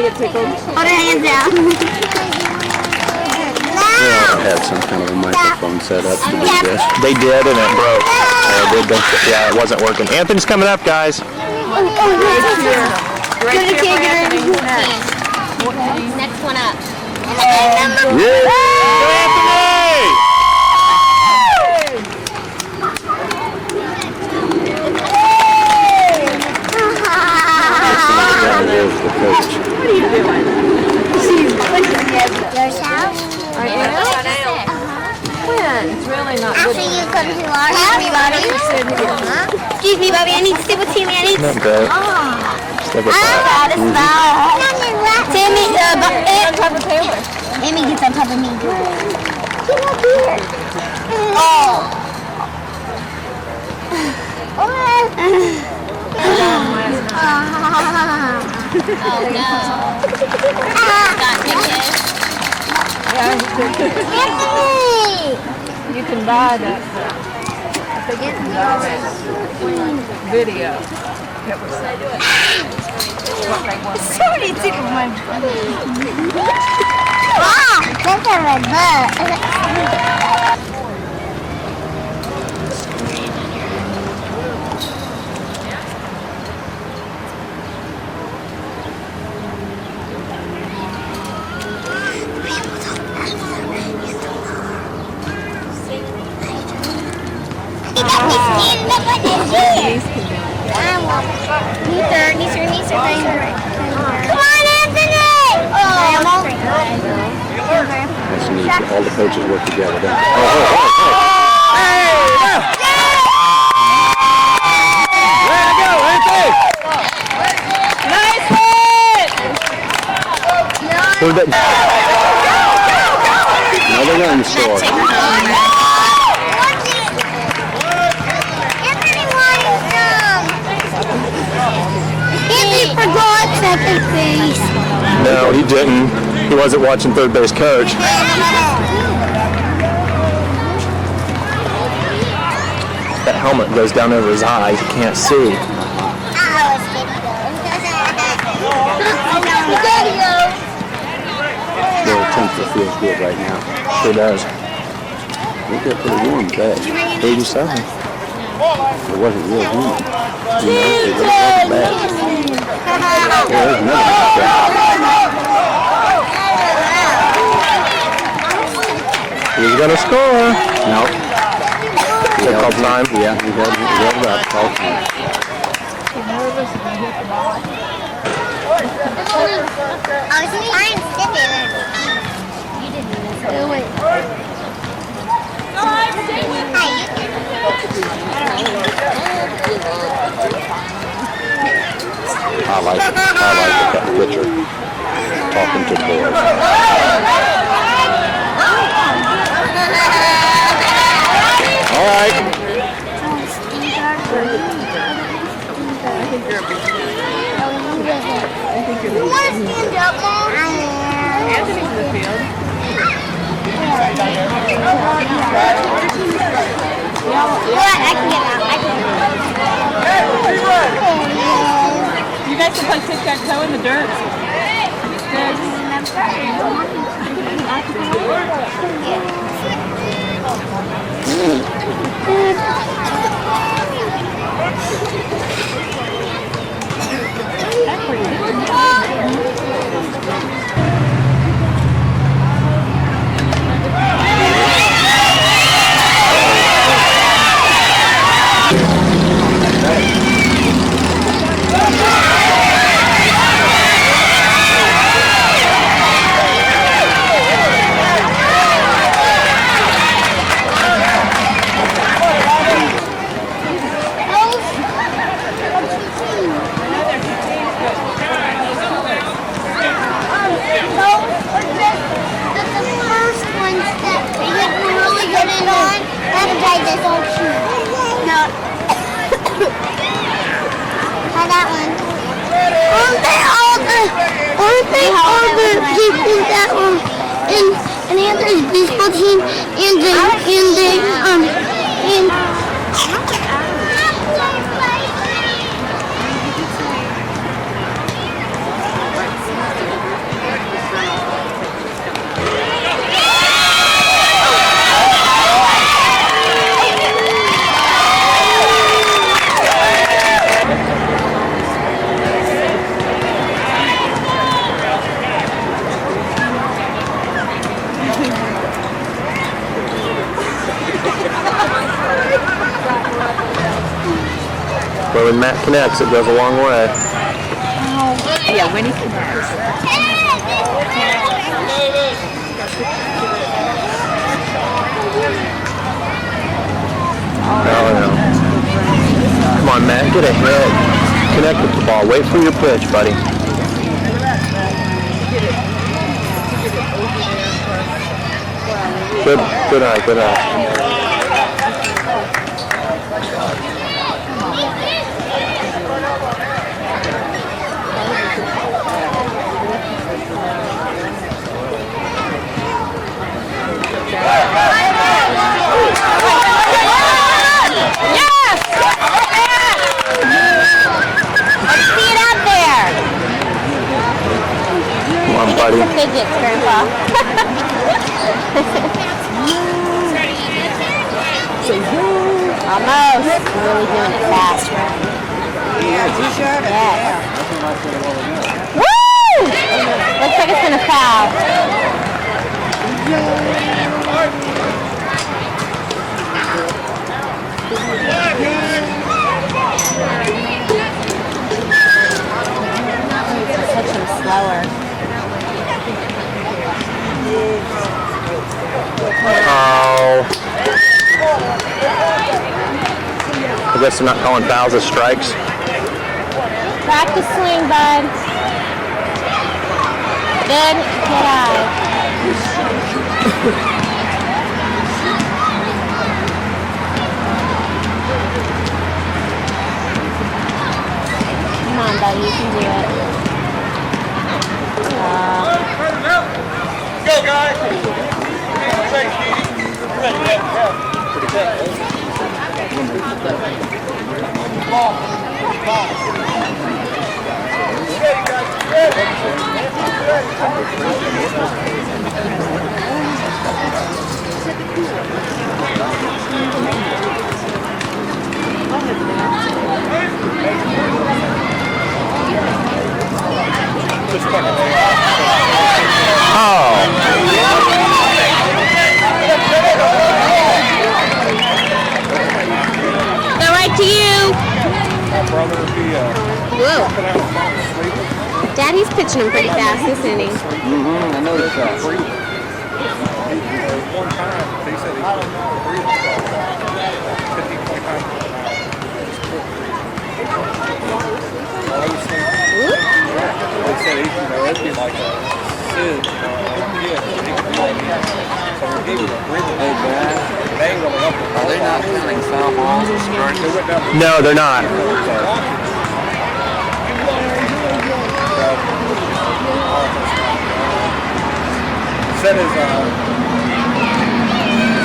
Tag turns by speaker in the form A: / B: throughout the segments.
A: get tickled?
B: Put her hands down.
C: They all had some kind of a microphone set up to do this.
D: They did, and it broke. Yeah, it wasn't working. Anthony's coming up, guys.
A: Right here for Anthony.
B: Next one up.
D: Yeah! Anthony!
C: There's the coach.
A: What are you doing?
B: Yours house?
A: Are you? When? It's really not good.
B: After you come to our house, Bobby. Excuse me, Bobby. I need to stay with Timmy. I need to
D: Not bad. Step it back.
B: Timmy,
A: Papa Taylor.
B: Timmy gets on top of me. Get up here. Oh. Oh no.
A: You can buy that video. It was what they wanted.
B: Somebody tickled my butt. Ah, look at my butt. Come on, Anthony!
C: That's neat. All the coaches work together. Don't they?
D: Way to go, Anthony!
A: Nice hit!
D: Who did?
C: Another run score.
B: Anthony forgot second base.
D: No, he didn't. He wasn't watching third base coach. That helmet goes down over his eyes. You can't see.
C: Their temperature feels good right now.
D: Sure does.
C: It got pretty warm today.
D: 87.
C: It wasn't real warm. You know, it wasn't bad. Yeah, there's another
D: He's gonna score.
C: No.
D: They called time.
C: Yeah, he held it up. Called time.
B: I was trying to sit there. You didn't miss it. Wait.
C: I like that picture. Talking to boys.
D: All right.
B: You want to stand up, Mom?
A: Anthony's in the field.
B: What? I can get out.
A: You guys can play tic-tac-toe in the dirt.
B: Aren't they all the people that were in Anthony's baseball team
D: when Matt connects, it goes a long way.
A: Yeah, when he connects.
D: Oh, no. Come on, Matt, get ahead. Connect with the ball. Wait for your pitch, buddy. Good eye, good eye.
A: Yes! Let's see it out there.
D: Come on, buddy.
A: Some fidgets, Grandpa. Almost. We're really doing it fast, right? Yes. Woo! Looks like it's been a foul. Touch him slower.
D: Oh. I guess they're not calling fouls as strikes.
A: Practice swing, bud. Good. Good eye. Come on, buddy. You can do it.
E: Go, guys!
A: Go right to you. Whoa. Daddy's pitching him pretty fast this inning.
C: I noticed that.
E: One time, they said he was 15, 20 times. They said it'd be like a Sid.
C: Hey, Dad, are they not calling foul balls or strikes?
D: No, they're not.
E: Said his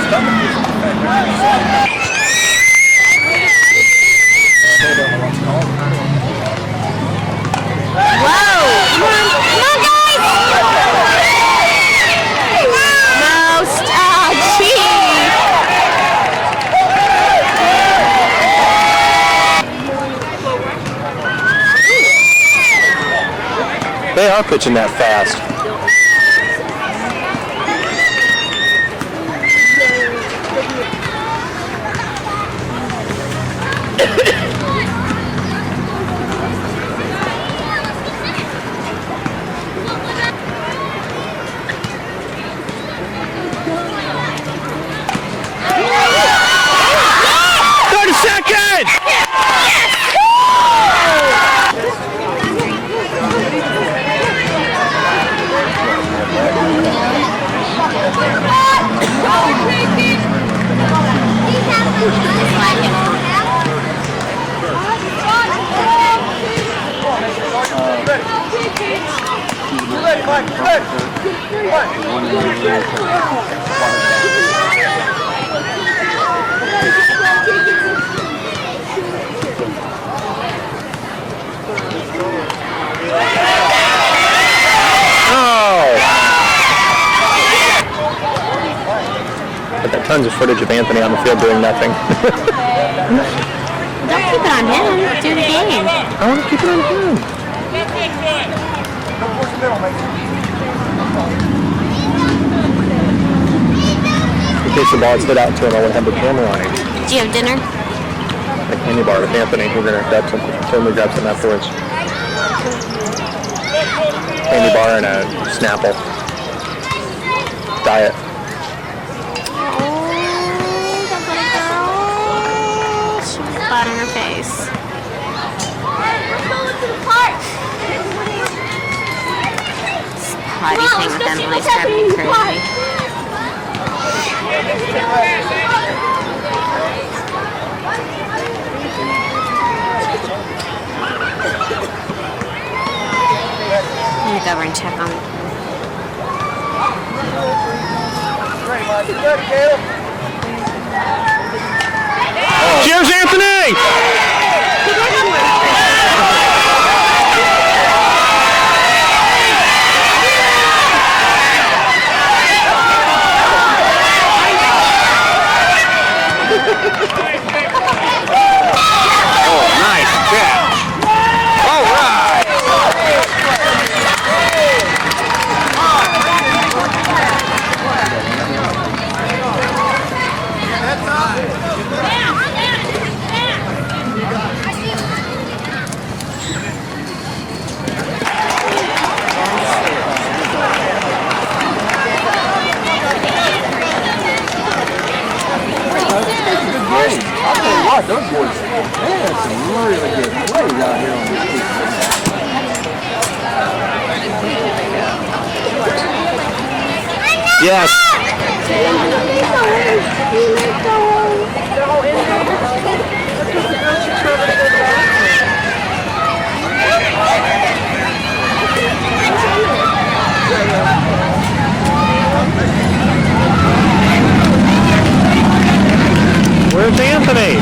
E: stomach is infected.
A: Whoa! Come on, guys! Most. Oh, gee.
D: They are pitching that fast. Tons of footage of Anthony on the field doing nothing.
A: Don't keep it on him. Do the game.
D: I want to keep it on him. In case the ball stood out to him, I would have the camera on him.
A: Do you have dinner?
D: I Candy bar with Anthony. We're gonna grab some. Totally grab some afterwards. Candy bar and a Snapple. Diet.
A: Spot on her face. This potty thing with Emily's driving me crazy. I'm gonna go over and check on it.
D: Cheers, Anthony! Oh, nice catch! All right!
C: I'll tell you what, those boys, they had some really good plays out here on this team.
D: Yes. Where's Anthony?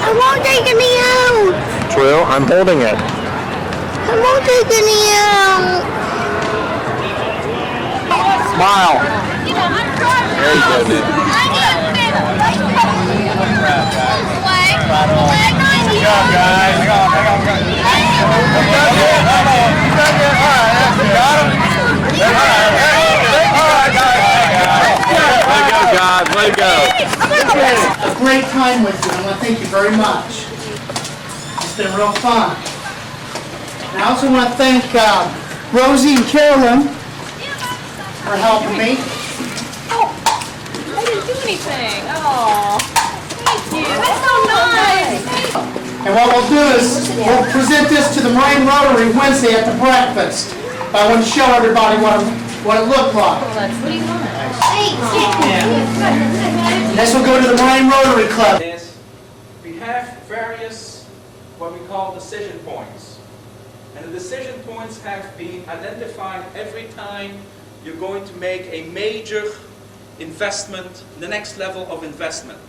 B: I won't take any out.
D: True, I'm holding it.
B: I won't take any out.
D: Smile.
C: There you go, dude.
E: Good job, guys.
C: Way to go.
F: A great time with you. I want to thank you very much. It's been real fun. And I also want to thank Rosie and Carolyn for helping me.
G: I didn't do anything. Oh, thank you. That's so nice.
F: And what we'll do is we'll present this to the Marine Rotary Wednesday at the breakfast. I want to show everybody what it looked like.
G: What do you want?
F: This will go to the Marine Rotary Club.
H: We have various what we call decision points. And the decision points have been identified every time you're going to make a major investment, the next level of investment.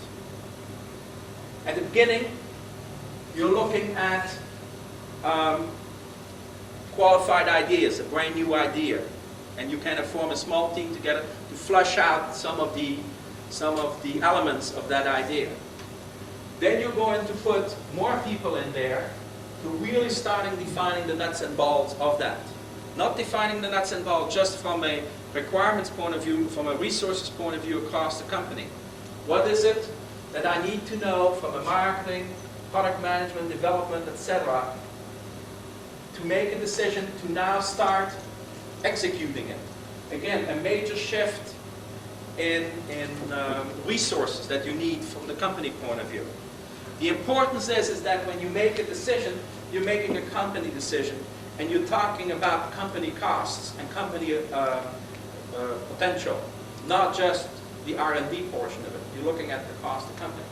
H: At the beginning, you're looking at qualified ideas, a brand new idea. And you kind of form a small team together to flush out some of the elements of that idea. Then you're going to put more people in there to really starting defining the nuts and bolts of that. Not defining the nuts and bolts just from a requirements point of view, from a resources point of view across the company. What is it that I need to know from a marketing, product management, development, etc., to make a decision to now start executing it. Again, a major shift in resources that you need from the company point of view. The importance is that when you make a decision, you're making a company decision, and you're talking about company costs and company potential, not just the R&D portion of it. You're looking at the cost of the company.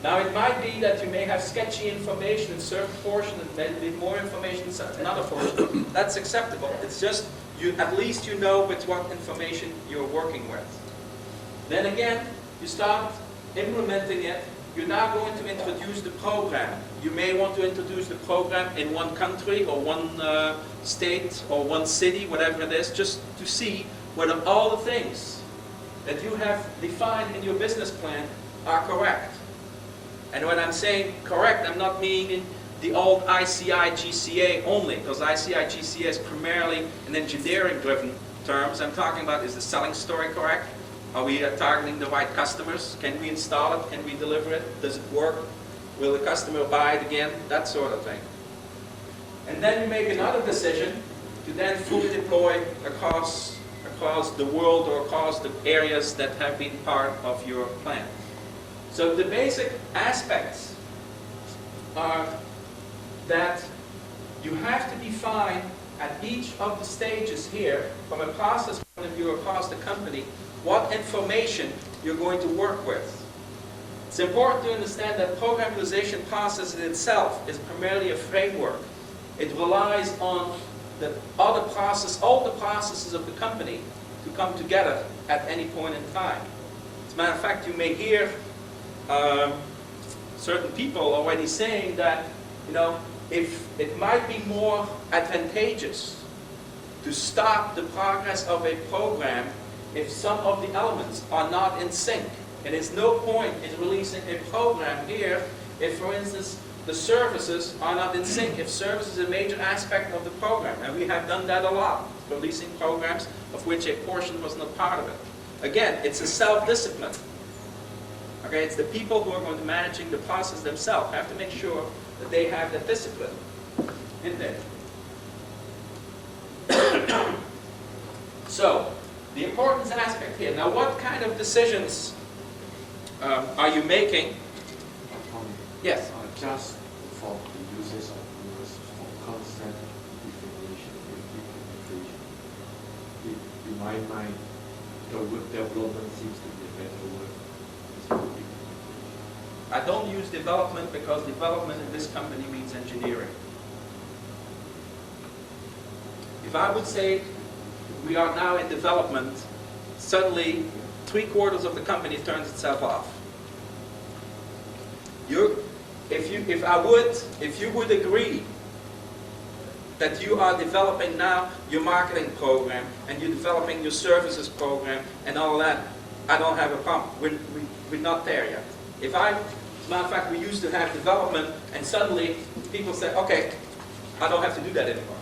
H: Now, it might be that you may have sketchy information in certain portion and maybe more information in another portion. That's acceptable. It's just, at least you know with what information you're working with. Then again, you start implementing it. You're now going to introduce the program. You may want to introduce the program in one country or one state or one city, whatever it is, just to see whether all the things that you have defined in your business plan are correct. And when I'm saying correct, I'm not meaning the old ICI GCA only, because ICI GCA is primarily an engineering-driven terms. I'm talking about, is the selling story correct? Are we targeting the right customers? Can we install it? Can we deliver it? Does it work? Will the customer buy it again? That sort of thing. And then you make another decision to then fully deploy across the world or across the areas that have been part of your plan. So the basic aspects are that you have to define at each of the stages here, from a process point of view across the company, what information you're going to work with. It's important to understand that program realization process in itself is primarily a framework. It relies on the other process, all the processes of the company to come together at any point in time. As a matter of fact, you may hear certain people already saying that, if it might be more advantageous to stop the progress of a program if some of the elements are not in sync. And there's no point in releasing a program here if, for instance, the services are not in sync, if service is a major aspect of the program. And we have done that a lot, releasing programs of which a portion was not part of it. Again, it's a self-discipline. Okay, it's the people who are going to managing the process themselves have to make sure that they have the discipline in there. So, the importance aspect here. Now, what kind of decisions are you making? Yes?
I: Just for the usage of words for concept definition and implementation. In my mind, the word development seems to be a better word.
H: I don't use development because development in this company means engineering. If I would say we are now in development, suddenly 3/4 of the company turns itself off. If you would agree that you are developing now your marketing program and you're developing your services program and all that, I don't have a problem. We're not there yet. As a matter of fact, we used to have development and suddenly people say, okay, I don't have to do that anymore.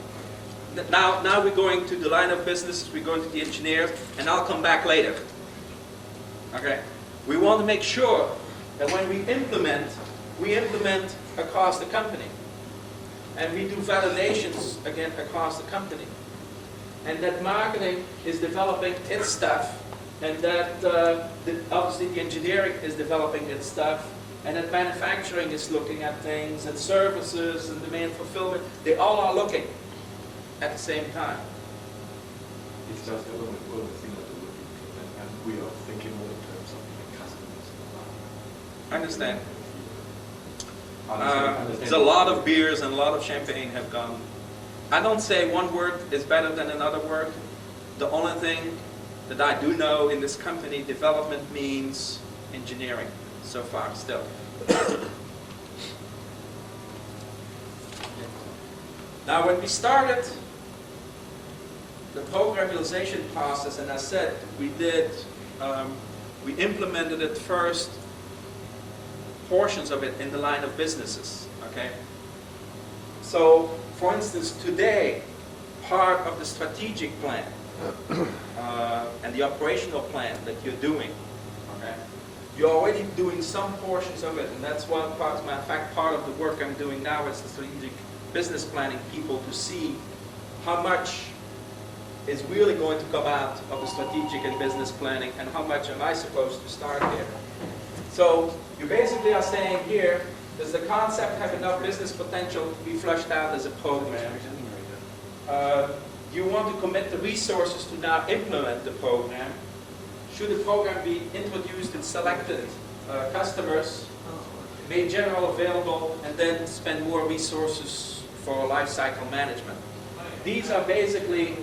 H: Now we're going to the line of business, we're going to the engineers, and I'll come back later. Okay? We want to make sure that when we implement across the company. And we do validations, again, across the company. And that marketing is developing its stuff, and that obviously the engineering is developing its stuff, and that manufacturing is looking at things, and services, and demand fulfillment, they all are looking at the same time.
I: It's just that when we think of the word implement, and we are thinking more in terms of the customers.
H: I understand. There's a lot of beers and a lot of champagne have gone. I don't say one word is better than another word. The only thing that I do know in this company, development means engineering so far still. Now when we started the program realization process, and I said we implemented it first, portions of it in the line of businesses, okay? So, for instance, today, part of the strategic plan and the operational plan that you're doing, okay? You're already doing some portions of it, and that's one part, as a matter of fact, part of the work I'm doing now is the strategic business planning people to see how much is really going to come out of the strategic and business planning, and how much am I supposed to start there? So you basically are saying here, does the concept have enough business potential to be fleshed out as a program? You want to commit the resources to now implement the program. Should the program be introduced in selected customers, made general available, and then spend more resources for life cycle management? These are basically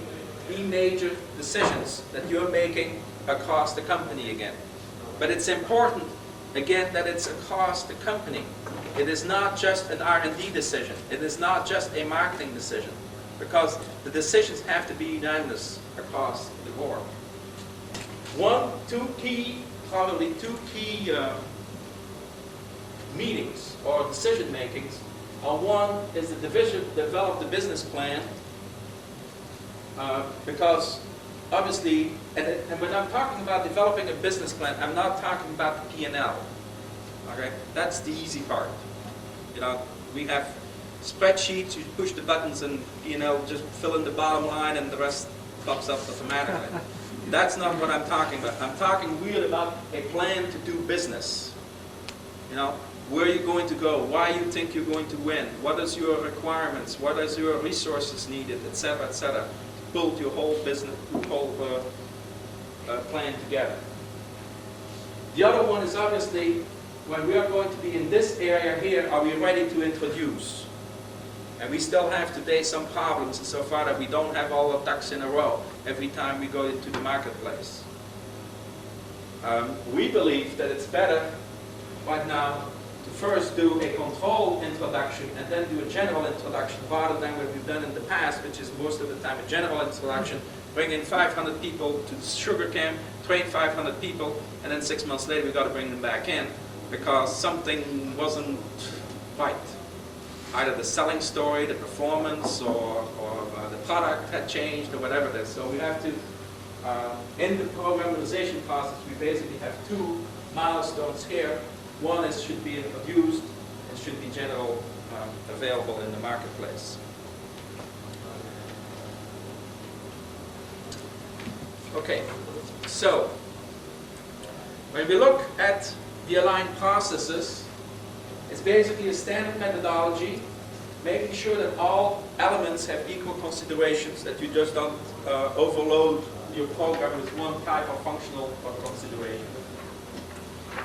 H: the major decisions that you're making across the company again. But it's important, again, that it's across the company. It is not just an R&D decision. It is not just a marketing decision, because the decisions have to be unanimous across the board. Probably two key meetings or decision makings are: one is the division develop the business plan, because obviously, and when I'm talking about developing a business plan, I'm not talking about the P&L. Okay, that's the easy part. You know, we have spreadsheets, you push the buttons and, you know, just fill in the bottom line and the rest pops up automatically. That's not what I'm talking about. I'm talking really about a plan to do business. You know, where are you going to go? Why you think you're going to win? What is your requirements? What is your resources needed, etc., etc. To build your whole business, plan together. The other one is obviously, when we are going to be in this area here, are we ready to introduce? And we still have today some problems insofar that we don't have all the ducks in a row every time we go into the marketplace. We believe that it's better right now to first do a controlled introduction and then do a general introduction, rather than what we've done in the past, which is most of the time a general introduction, bring in 500 people to the sugar camp, train 500 people, and then 6 months later we got to bring them back in because something wasn't right. Either the selling story, the performance, or the product had changed, or whatever it is. So we have to, in the programmation process, we basically have two milestones here. One is should be introduced and should be general available in the marketplace. Okay, so when we look at the aligned processes, it's basically a standard methodology, making sure that all elements have equal considerations, that you just don't overload your program with one type of functional consideration.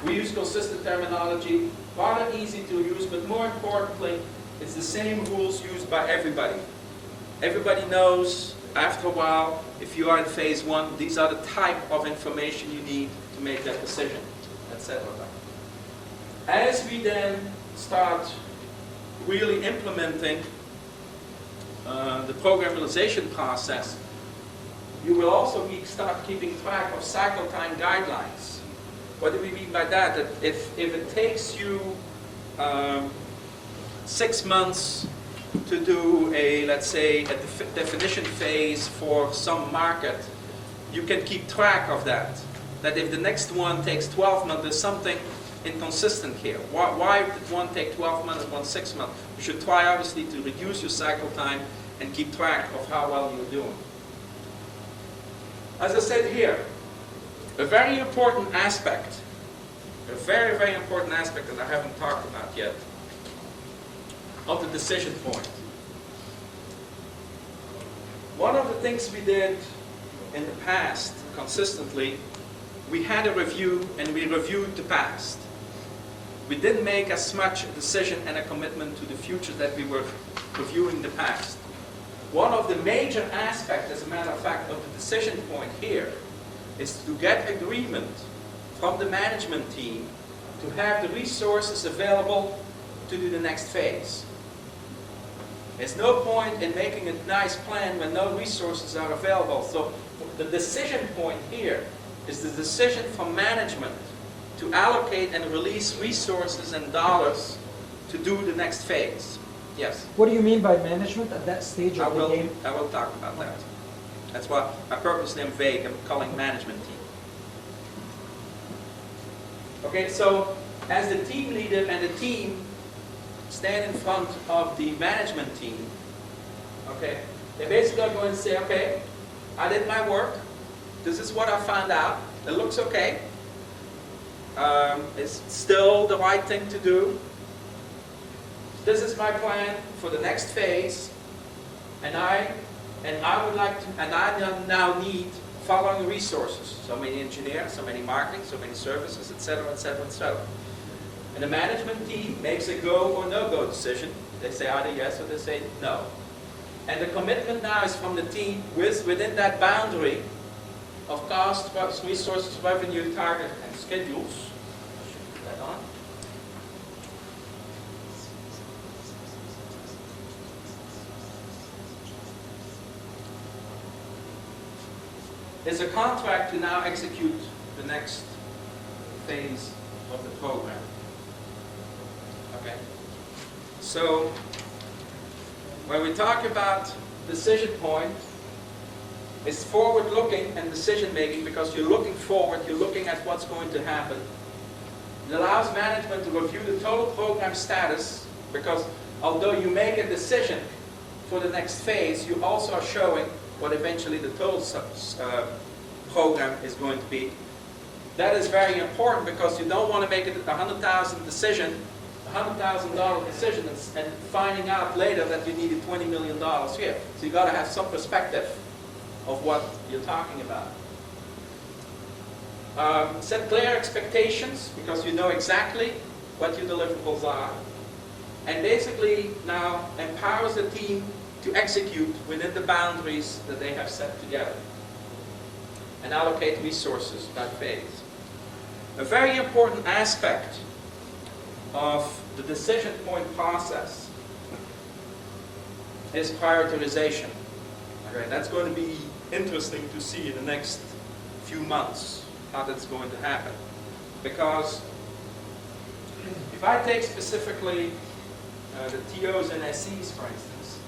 H: We use consistent terminology, rather easy to use, but more importantly, it's the same rules used by everybody. Everybody knows, after a while, if you are in phase one, these are the type of information you need to make that decision, etc. As we then start really implementing the programmation process, you will also start keeping track of cycle time guidelines. What do we mean by that? That if it takes you 6 months to do a, let's say, a definition phase for some market, you can keep track of that. That if the next one takes 12 months, there's something inconsistent here. Why did one take 12 months and one 6 months? You should try, obviously, to reduce your cycle time and keep track of how well you're doing. As I said here, a very important aspect, a very, very important aspect that I haven't talked about yet, of the decision point. One of the things we did in the past, consistently, we had a review and we reviewed the past. We didn't make as much a decision and a commitment to the future that we were reviewing the past. One of the major aspects, as a matter of fact, of the decision point here is to get agreement from the management team to have the resources available to do the next phase. There's no point in making a nice plan when no resources are available. So the decision point here is the decision from management to allocate and release resources and dollars to do the next phase. Yes?
J: What do you mean by management at that stage of the game?
H: I will talk about that. That's why I purposely am vague. I'm calling management team. Okay, so as the team leader and the team stand in front of the management team, okay, they basically are going to say, okay, I did my work. This is what I found out. It looks okay. It's still the right thing to do. This is my plan for the next phase, and I would like to, and I now need following resources: so many engineers, so many marketing, so many services, etc., etc., etc. And the management team makes a go or no-go decision. They say either yes or they say no. And the commitment now is from the team within that boundary of cost, resources, revenue, target, and schedules. I should put that on. There's a contract to now execute the next phase of the program. Okay. So when we talk about decision point, it's forward-looking and decision-making because you're looking forward, you're looking at what's going to happen. It allows management to review the total program status because although you make a decision for the next phase, you also are showing what eventually the total program is going to be. That is very important because you don't want to make it a $100,000 decision, $100,000 decision, and finding out later that you needed $20 million here. So you got to have some perspective of what you're talking about. Set clear expectations because you know exactly what your deliverables are, and basically now empowers the team to execute within the boundaries that they have set together and allocate resources by phase. A very important aspect of the decision point process is prioritization. Okay, that's going to be interesting to see in the next few months how that's going to happen. Because if I take specifically the TOs and SCs, for instance,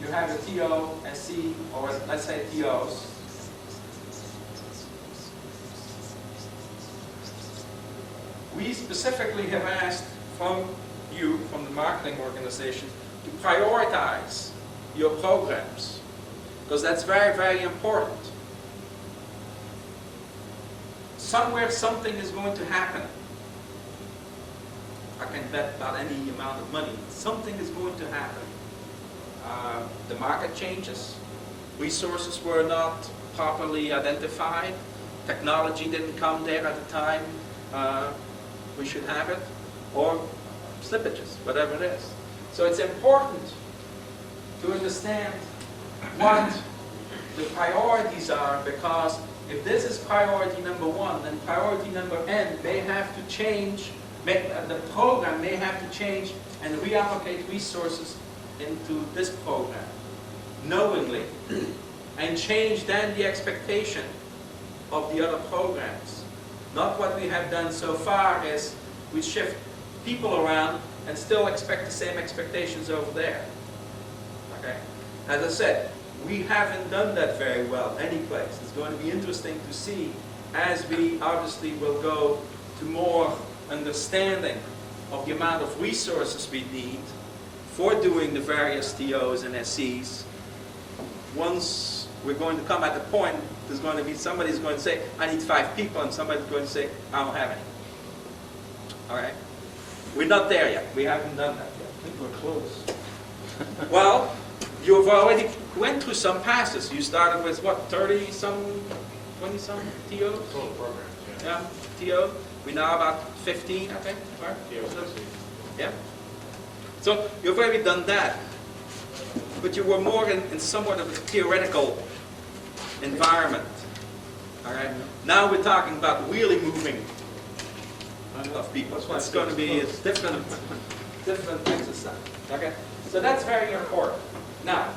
H: you have a TO, SC, or let's say TOs. We specifically have asked from you, from the marketing organization, to prioritize your programs, because that's very, very important. Somewhere something is going to happen. I can bet about any amount of money. Something is going to happen. The market changes. Resources were not properly identified. Technology didn't come there at the time we should have it. Or slippages, whatever it is. So it's important to understand what the priorities are, because if this is priority number one, then priority number N may have to change, the program may have to change and reallocate resources into this program, knowingly, and change then the expectation of the other programs. Not what we have done so far is we shift people around and still expect the same expectations over there. Okay? As I said, we haven't done that very well anyplace. It's going to be interesting to see as we obviously will go to more understanding of the amount of resources we need for doing the various TOs and SCs. Once we're going to come at the point, there's going to be somebody's going to say, I need 5 people, and somebody's going to say, I don't have any. All right? We're not there yet. We haven't done that yet.
E: I think we're close.
H: Well, you've already went through some passes. You started with what, 30-some, 20-some TOs?
I: Total programs, yeah.
H: Yeah, TO. We now about 15, I think, right? Yeah. So you've already done that. But you were more in somewhat of a theoretical environment. All right. Now we're talking about really moving of people. It's going to be a different exercise. Okay. So that's very important. Now,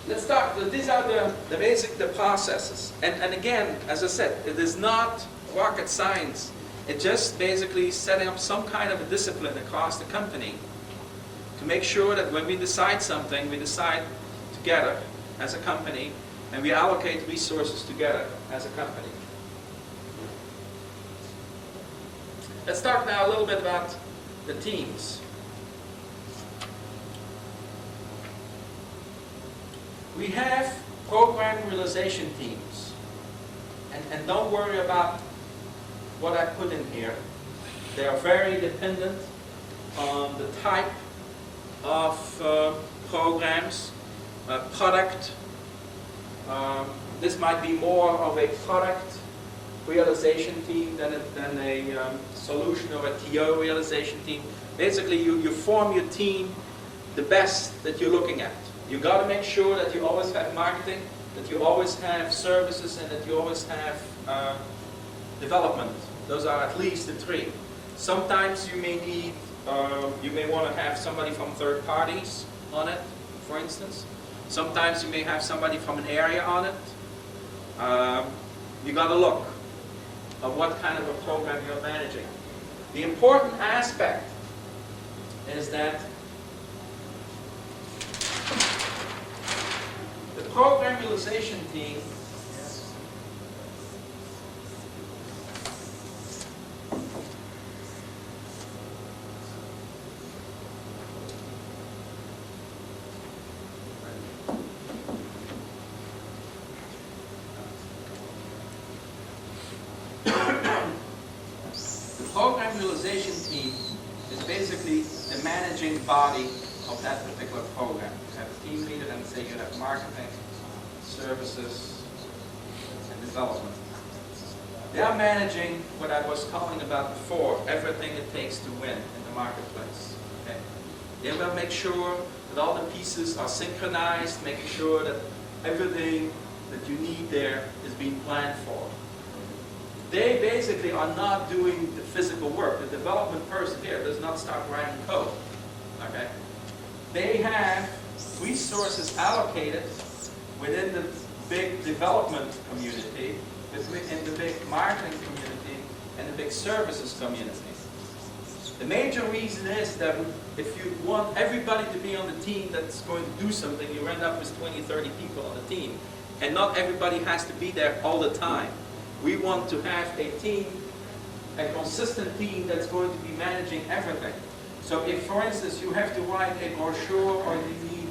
H: let's start. These are the basic processes. And again, as I said, it is not rocket science. It's just basically setting up some kind of a discipline across the company to make sure that when we decide something, we decide together as a company, and we allocate resources together as a company. Let's talk now a little bit about the teams. We have program realization teams. And don't worry about what I put in here. They are very dependent on the type of programs, product. This might be more of a product realization team than a solution or a TO realization team. Basically, you form your team the best that you're looking at. You got to make sure that you always have marketing, that you always have services, and that you always have development. Those are at least the three. Sometimes you may need, you may want to have somebody from third parties on it, for instance. Sometimes you may have somebody from an area on it. You got to look at what kind of a program you're managing. The important aspect is that the program realization team is basically the managing body of that particular program. You have a team leader and say you have marketing, services, and development. They are managing what I was talking about before, everything it takes to win in the marketplace. Okay? They will make sure that all the pieces are synchronized, making sure that everything that you need there is being planned for. They basically are not doing the physical work. The development person here does not start writing code. Okay? They have resources allocated within the big development community, within the big marketing community, and the big services community. The major reason is that if you want everybody to be on the team that's going to do something, you end up with 20, 30 people on the team. And not everybody has to be there all the time. We want to have a team, a consistent team that's going to be managing everything. So if, for instance, you have to write a brochure or you need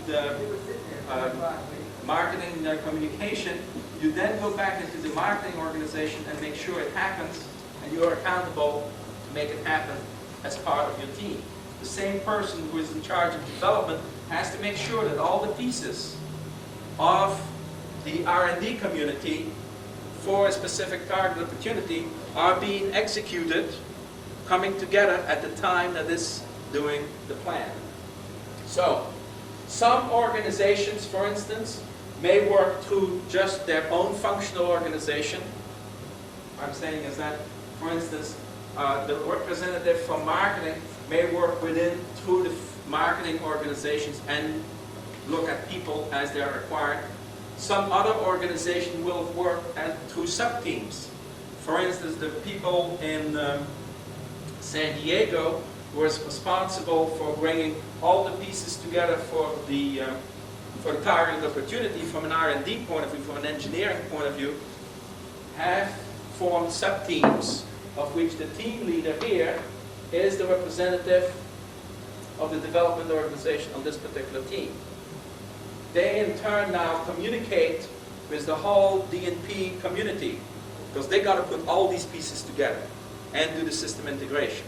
H: marketing communication, you then go back into the marketing organization and make sure it happens, and you're accountable to make it happen as part of your team. The same person who is in charge of development has to make sure that all the pieces of the R&D community for a specific target opportunity are being executed, coming together at the time that is doing the plan. So, some organizations, for instance, may work through just their own functional organization. What I'm saying is that, for instance, the representative from marketing may work through the marketing organizations and look at people as they are required. Some other organization will work through sub-teams. For instance, the people in San Diego who is responsible for bringing all the pieces together for the target opportunity from an R&D point of view, from an engineering point of view, have formed sub-teams, of which the team leader here is the representative of the development organization on this particular team. They in turn now communicate with the whole DNP community, because they got to put all these pieces together and do the system integration.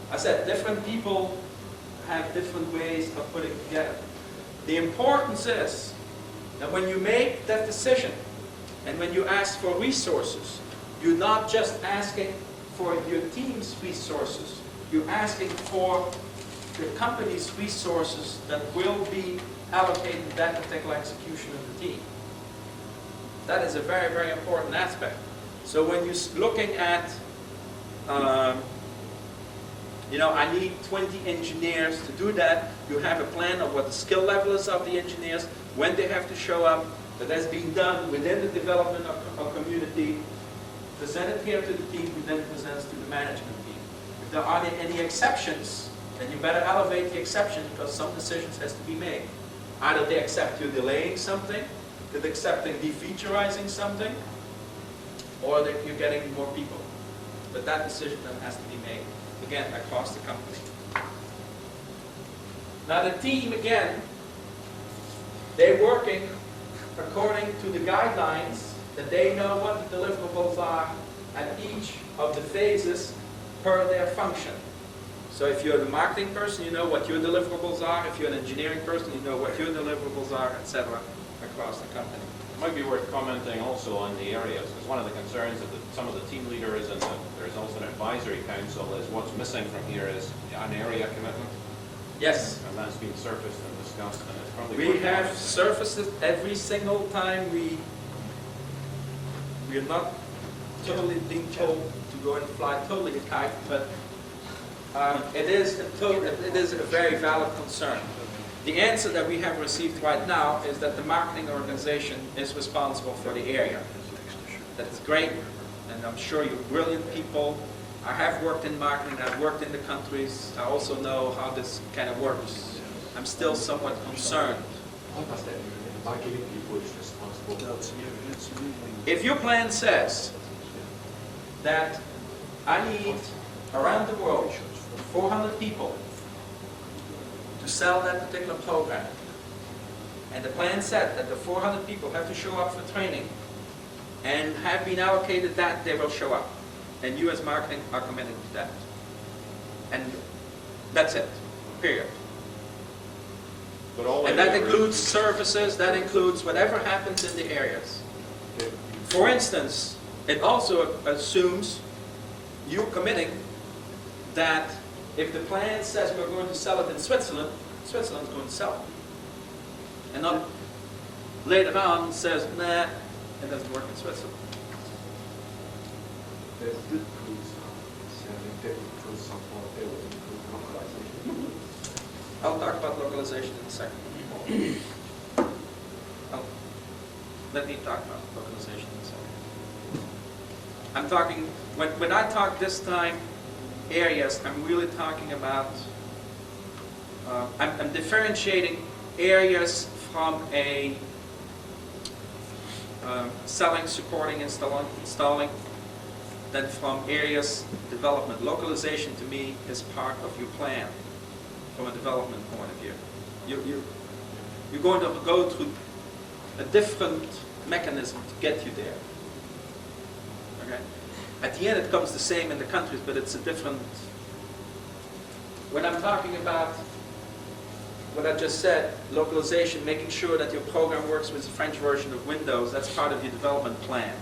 H: I said different people have different ways of putting it together. The importance is that when you make that decision and when you ask for resources, you're not just asking for your team's resources, you're asking for the company's resources that will be allocated to that particular execution of the team. That is a very, very important aspect. So when you're looking at, I need 20 engineers to do that, you have a plan of what the skill level is of the engineers, when they have to show up, that has been done within the development of community, presented here to the team, who then presents to the management team. If there are any exceptions, then you better elevate the exception, because some decisions has to be made. Either they accept you're delaying something, they're accepting defeaturizing something, or that you're getting more people. But that decision then has to be made, again, across the company. Now the team, again, they're working according to the guidelines, that they know what the deliverables are at each of the phases per their function. So if you're the marketing person, you know what your deliverables are. If you're an engineering person, you know what your deliverables are, etc. across the company.
K: It might be worth commenting also on the areas, because one of the concerns of some of the team leaders and there's also an advisory council is what's missing from here is an area commitment.
H: Yes.
K: And that's been surfaced and discussed, and it's probably
H: We
K: worth
H: have
K: commenting.
H: surfaced it every single time we're not totally being told to go and fly totally a kite, but it is a very valid concern. The answer that we have received right now is that the marketing organization is responsible for the area. That's great, and I'm sure you're brilliant people. I have worked in marketing, I've worked in the countries, I also know how this kind of works. I'm still somewhat concerned.
I: What does that mean? Marketing people is responsible.
H: If your plan says that I need around the world 400 people to sell that particular program, and the plan said that the 400 people have to show up for training and have been allocated that, they will show up. And you as marketing are committed to that. And that's it, period.
K: But all
H: And that includes services, that includes whatever happens in the areas. For instance, it also assumes you're committing that if the plan says we're going to sell it in Switzerland, Switzerland's going to sell it. And not later on says, nah, it doesn't work in Switzerland.
I: That includes selling, that includes support, that will include localization.
H: I'll talk about localization in a second. Let me talk about localization in a second. I'm talking, when I talk this time areas, I'm really talking about, I'm differentiating areas from a selling, supporting, installing, than from areas development. Localization to me is part of your plan from a development point of view. You're going to go through a different mechanism to get you there. Okay? At the end it comes the same in the countries, but it's a different... When I'm talking about what I just said, localization, making sure that your program works with the French version of Windows, that's part of your development plan.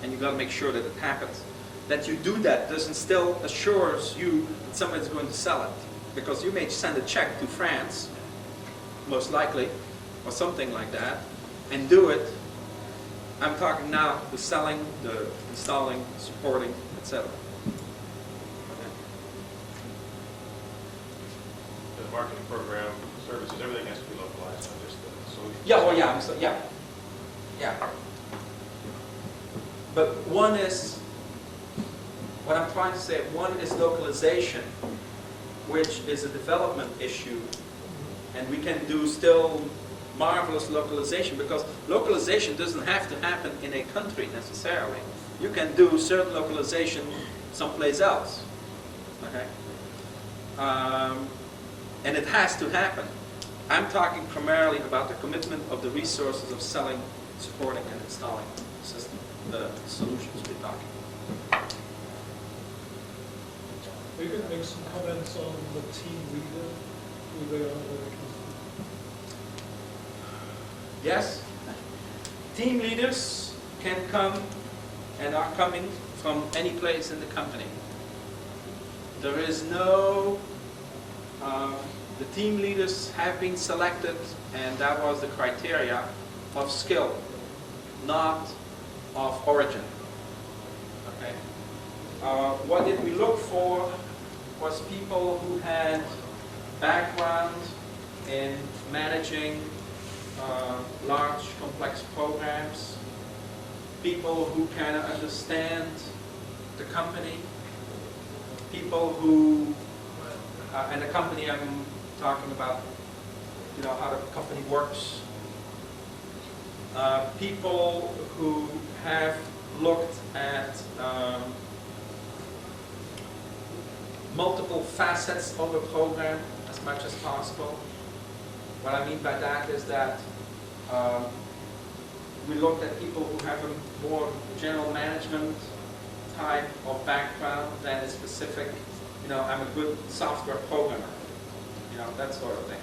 H: And you've got to make sure that it happens. That you do that doesn't still assures you that somebody's going to sell it. Because you may send a check to France, most likely, or something like that, and do it. I'm talking now the selling, the installing, supporting, etc.
K: The marketing program, services, everything has to be localized, not just the solutions.
H: Yeah, well, yeah, yeah. But one is, what I'm trying to say, one is localization, which is a development issue, and we can do still marvelous localization, because localization doesn't have to happen in a country necessarily. You can do certain localization someplace else, okay? And it has to happen. I'm talking primarily about the commitment of the resources of selling, supporting, and installing the solutions we're talking about.
J: Are you going to make some comments on the team leader, who they are, where they come
H: Yes, team leaders can come and are coming from any place in the company. There is no, the team leaders have been selected, and that was the criteria of skill, not of origin. Okay. What did we look for was people who had background in managing large, complex programs, people who kind of understand the company, people who, and the company I'm talking about, you know, how the company works, people who have looked at multiple facets of a program as much as possible. What I mean by that is that we looked at people who have a more general management type of background than a specific, you know, I'm a good software programmer, you know, that sort of thing.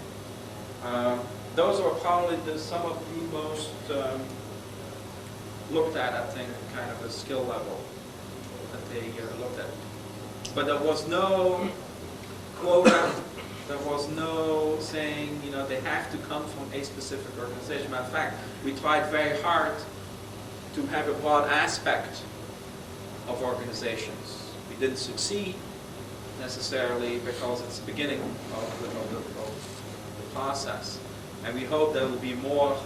H: Those are probably some of the most looked at, I think, kind of a skill level that they looked at. But there was no quota, there was no saying, you know, they have to come from a specific organization. Matter of fact, we tried very hard to have a broad aspect of organizations. We didn't succeed necessarily because it's the beginning of the process. And we hope there will be more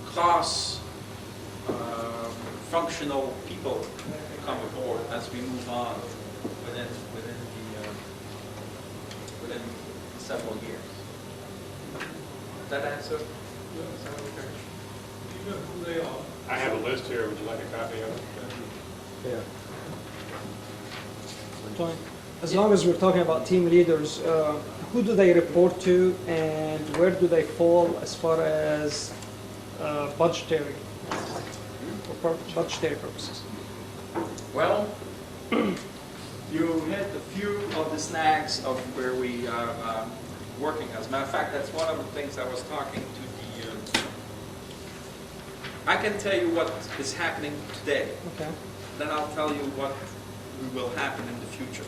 H: cross-functional people come aboard as we move on within several years. Does that answer?
J: Do you know who they are?
K: I have a list here. Would you like a copy of it?
L: Yeah. Tony, as long as we're talking about team leaders, who do they report to and where do they fall as far as budgetary purposes?
H: Well, you hit a few of the snags of where we are working. As a matter of fact, that's one of the things I was talking to the... I can tell you what is happening today.
L: Okay.
H: Then I'll tell you what will happen in the future,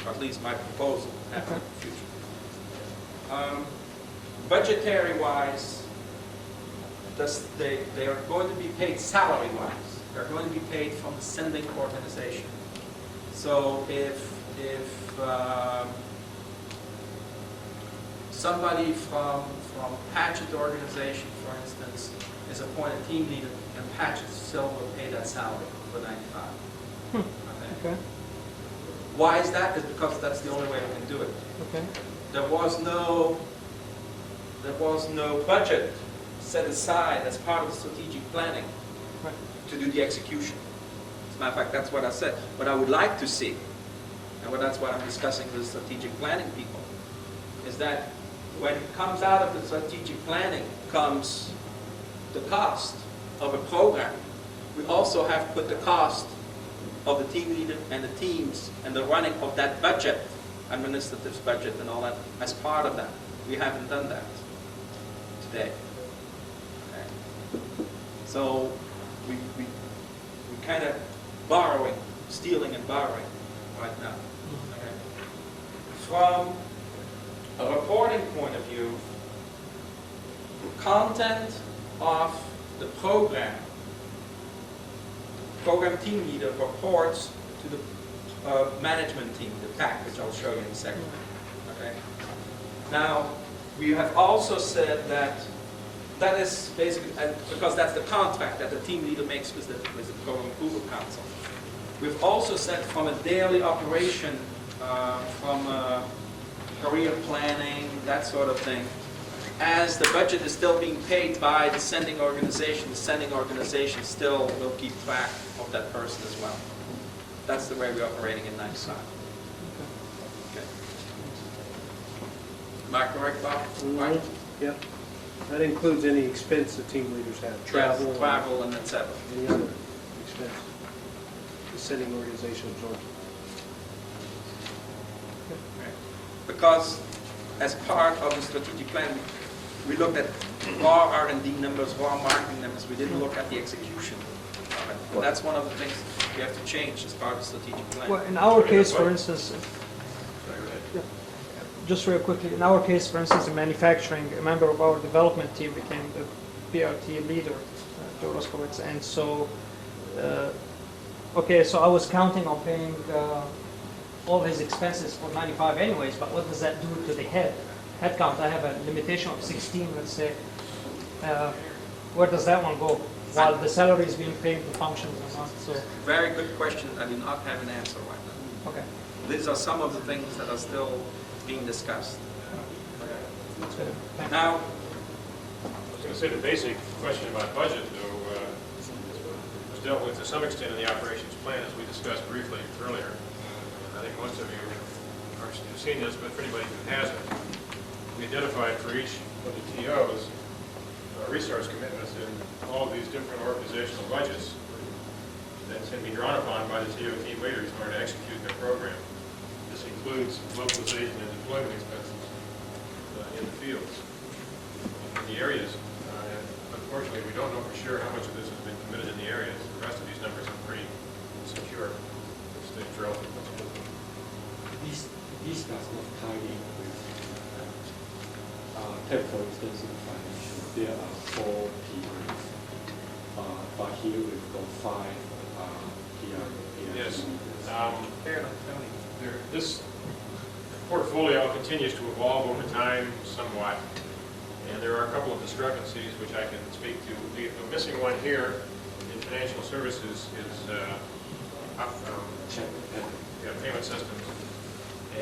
H: or at least my proposal will happen in the future. Budgetary-wise, they are going to be paid salary-wise. They're going to be paid from the sending organization. So if somebody from Patchett organization, for instance, is appointed team leader, and Patchett still will pay that salary for 95.
L: Okay.
H: Why is that? It's because that's the only way we can do it.
L: Okay.
H: There was no budget set aside as part of the strategic planning to do the execution. As a matter of fact, that's what I said. What I would like to see, and that's what I'm discussing with the strategic planning people, is that when it comes out of the strategic planning comes the cost of a program, we also have to put the cost of the team leader and the teams and the running of that budget, administrative budget and all that, as part of that. We haven't done that today. Okay. So we kind of borrowing, stealing and borrowing right now. Okay. From a reporting point of view, the content of the program team leader reports to the management team, the TAC, which I'll show you in a second. Okay. Now, we have also said that that is basically, because that's the contract that the team leader makes with the Program Approval Council. We've also said from a daily operation, from career planning, that sort of thing, as the budget is still being paid by the sending organization still will keep track of that person as well. That's the way we're operating in NISA. Okay. Am I correct, Bob? Right?
M: Yeah. That includes any expense the team leaders have, travel,
H: yes, travel and etc.
M: Any other expense the sending organization absorbs.
H: Because as part of the strategic plan, we looked at raw R&D numbers, raw marketing numbers. We didn't look at the execution of it. And that's one of the things we have to change as part of the strategic plan.
L: Well, in our case, for instance, just real quickly, in our case, for instance, in manufacturing, a member of our development team became the PRT leader, Joe Roskowitz, and so, okay, so I was counting on paying all his expenses for 95 anyways, but what does that do to the head count? I have a limitation of 16, let's say. Where does that one go? While the salary is being paid, the functions are not. So
H: very good question. I do not have an answer right now.
L: Okay.
H: These are some of the things that are still being discussed.
L: Okay.
H: Now,
K: I was going to say the basic question about budget, though, was dealt with to some extent in the operations plan, as we discussed briefly earlier. I think most of you have seen this, but for anybody who hasn't, we identified for each of the TOs resource commitments in all of these different organizational budgets that can be drawn upon by the TO team leaders in order to execute their program. This includes localization and deployment expenses in the fields, in the areas. And unfortunately, we don't know for sure how much of this has been committed in the areas. The rest of these numbers are pretty secure. It's relative.
I: This does not tie in with, take for instance in financial, there are 4 PRs, but here we've got 5 PRs.
K: Yes. This portfolio continues to evolve over time somewhat, and there are a couple of discrepancies which I can speak to. The missing one here in financial services is payment systems,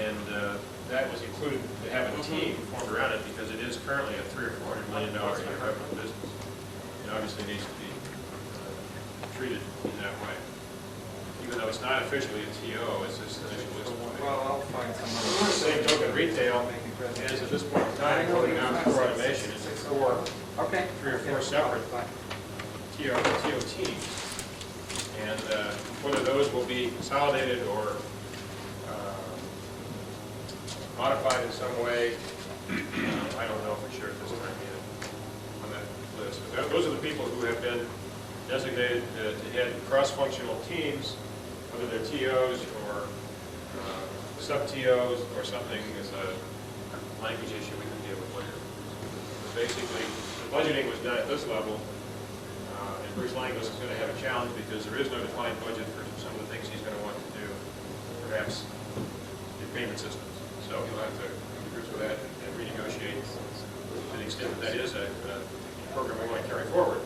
K: and that was included to have a team formed around it because it is currently a $300 or $400 million a year revenue business. It obviously needs to be treated in that way. Even though it's not officially a TO, it's just initially listed.
E: Well, I'll find some other.
K: Same token, retail is at this point in time going out for automation into 3 or 4 separate TO teams. And whether those will be consolidated or modified in some way, I don't know for sure at this time yet on that list. But those are the people who have been designated to head cross-functional teams, whether they're TOs or sub-TOs or something is a language issue we can deal with later. But basically, the budgeting was done at this level, and Bruce Langos is going to have a challenge because there is no defined budget for some of the things he's going to want to do, perhaps the payment systems. So he'll have to come to grips with that and renegotiate to the extent that that is a program we want to carry forward.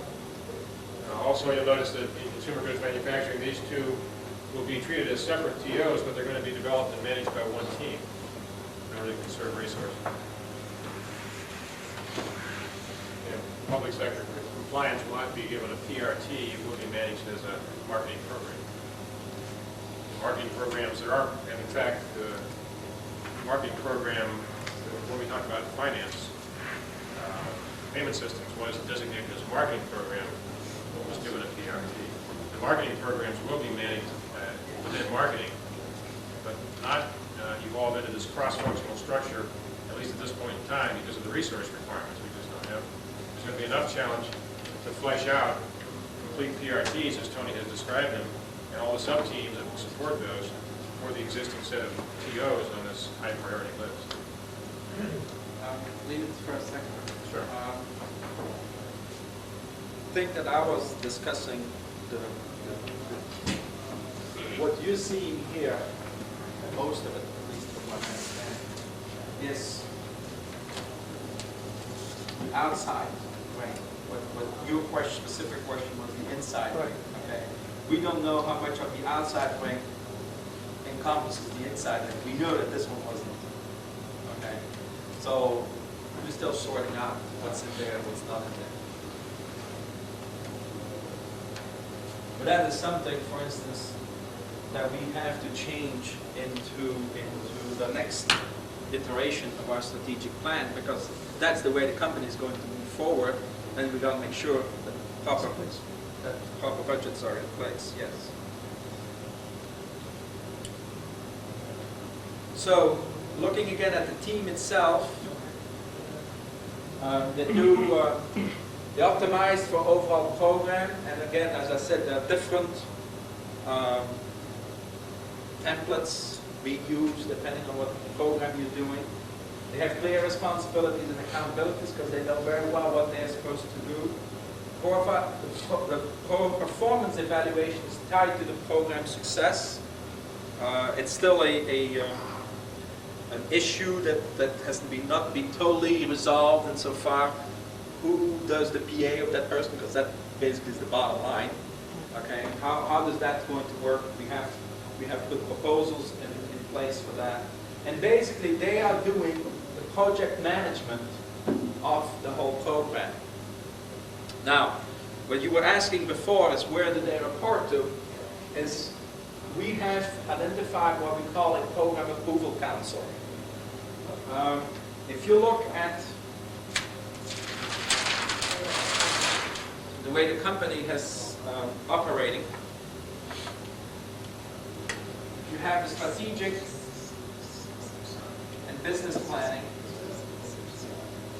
K: Also, you'll notice that in consumer goods manufacturing, these 2 will be treated as separate TOs, but they're going to be developed and managed by one team in order to conserve resources. And public sector compliance will not be given a PRT, it will be managed as a marketing program. Marketing programs, there are, and in fact, the marketing program, when we talk about finance, payment systems was designated as a marketing program, but was given a PRT. The marketing programs will be managed within marketing, but not evolve into this cross-functional structure, at least at this point in time, because of the resource requirements we just don't have. There's going to be enough challenge to flesh out complete PRTs, as Tony has described them, and all the sub-teams that will support those for the existing set of TOs on this high-priority list.
H: Leave it for a second.
K: Sure.
H: I think that I was discussing what you're seeing here, most of it, at least from what I understand, is the outside wing. What your question, specific question was the inside wing. Okay. We don't know how much of the outside wing encompasses the inside wing. We know that this one wasn't. Okay. So we're still sorting out what's in there and what's not in there. But that is something, for instance, that we have to change into the next iteration of our strategic plan, because that's the way the company is going to move forward, and we've got to make sure that proper budgets are in place, yes. So, looking again at the team itself, they optimized for overall program, and again, as I said, there are different templates we use depending on what program you're doing. They have clear responsibilities and accountabilities because they know very well what they're supposed to do. The performance evaluation is tied to the program success. It's still an issue that has to not be totally resolved insofar who does the PA of that person, because that basically is the bottom line. Okay, how does that going to work? We have put proposals in place for that, and basically they are doing the project management of the whole program. Now, what you were asking before is where do they report to? Is we have identified what we call a program approval council. If you look at way the company has operating. You have the strategic and business planning,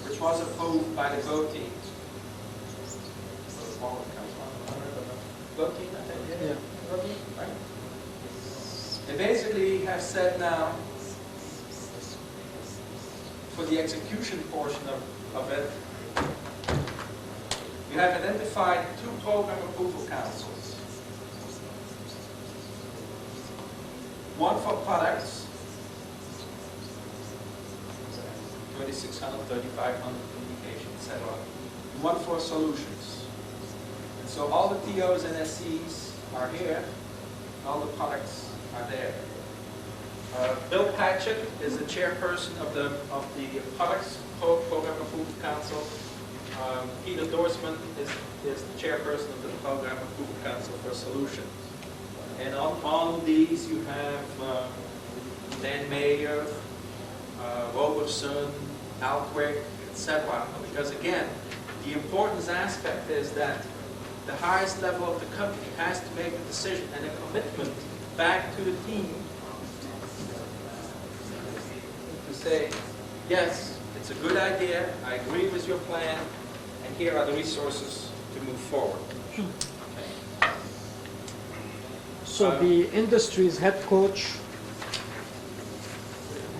H: which was approved by the GO team. GO team, I think?
L: Yeah.
H: GO team, right? They basically have said now, for the execution portion of it, you have identified 2 program approval councils. One for products, 2,600, 3,500 communication, etc. And one for solutions. And so all the TOs and SCs are here, and all the products are there. Bill Patchett is the chairperson of the Products Program Approval Council. Peter Dorsman is the chairperson of the Program Approval Council for Solutions. And on these you have Dan Mayer, Roberson, Alquick, etc. Because again, the importance aspect is that the highest level of the company has to make a decision and a commitment back to the team to say, yes, it's a good idea, I agree with your plan, and here are the resources to move forward. Okay.
L: So the industry's head coach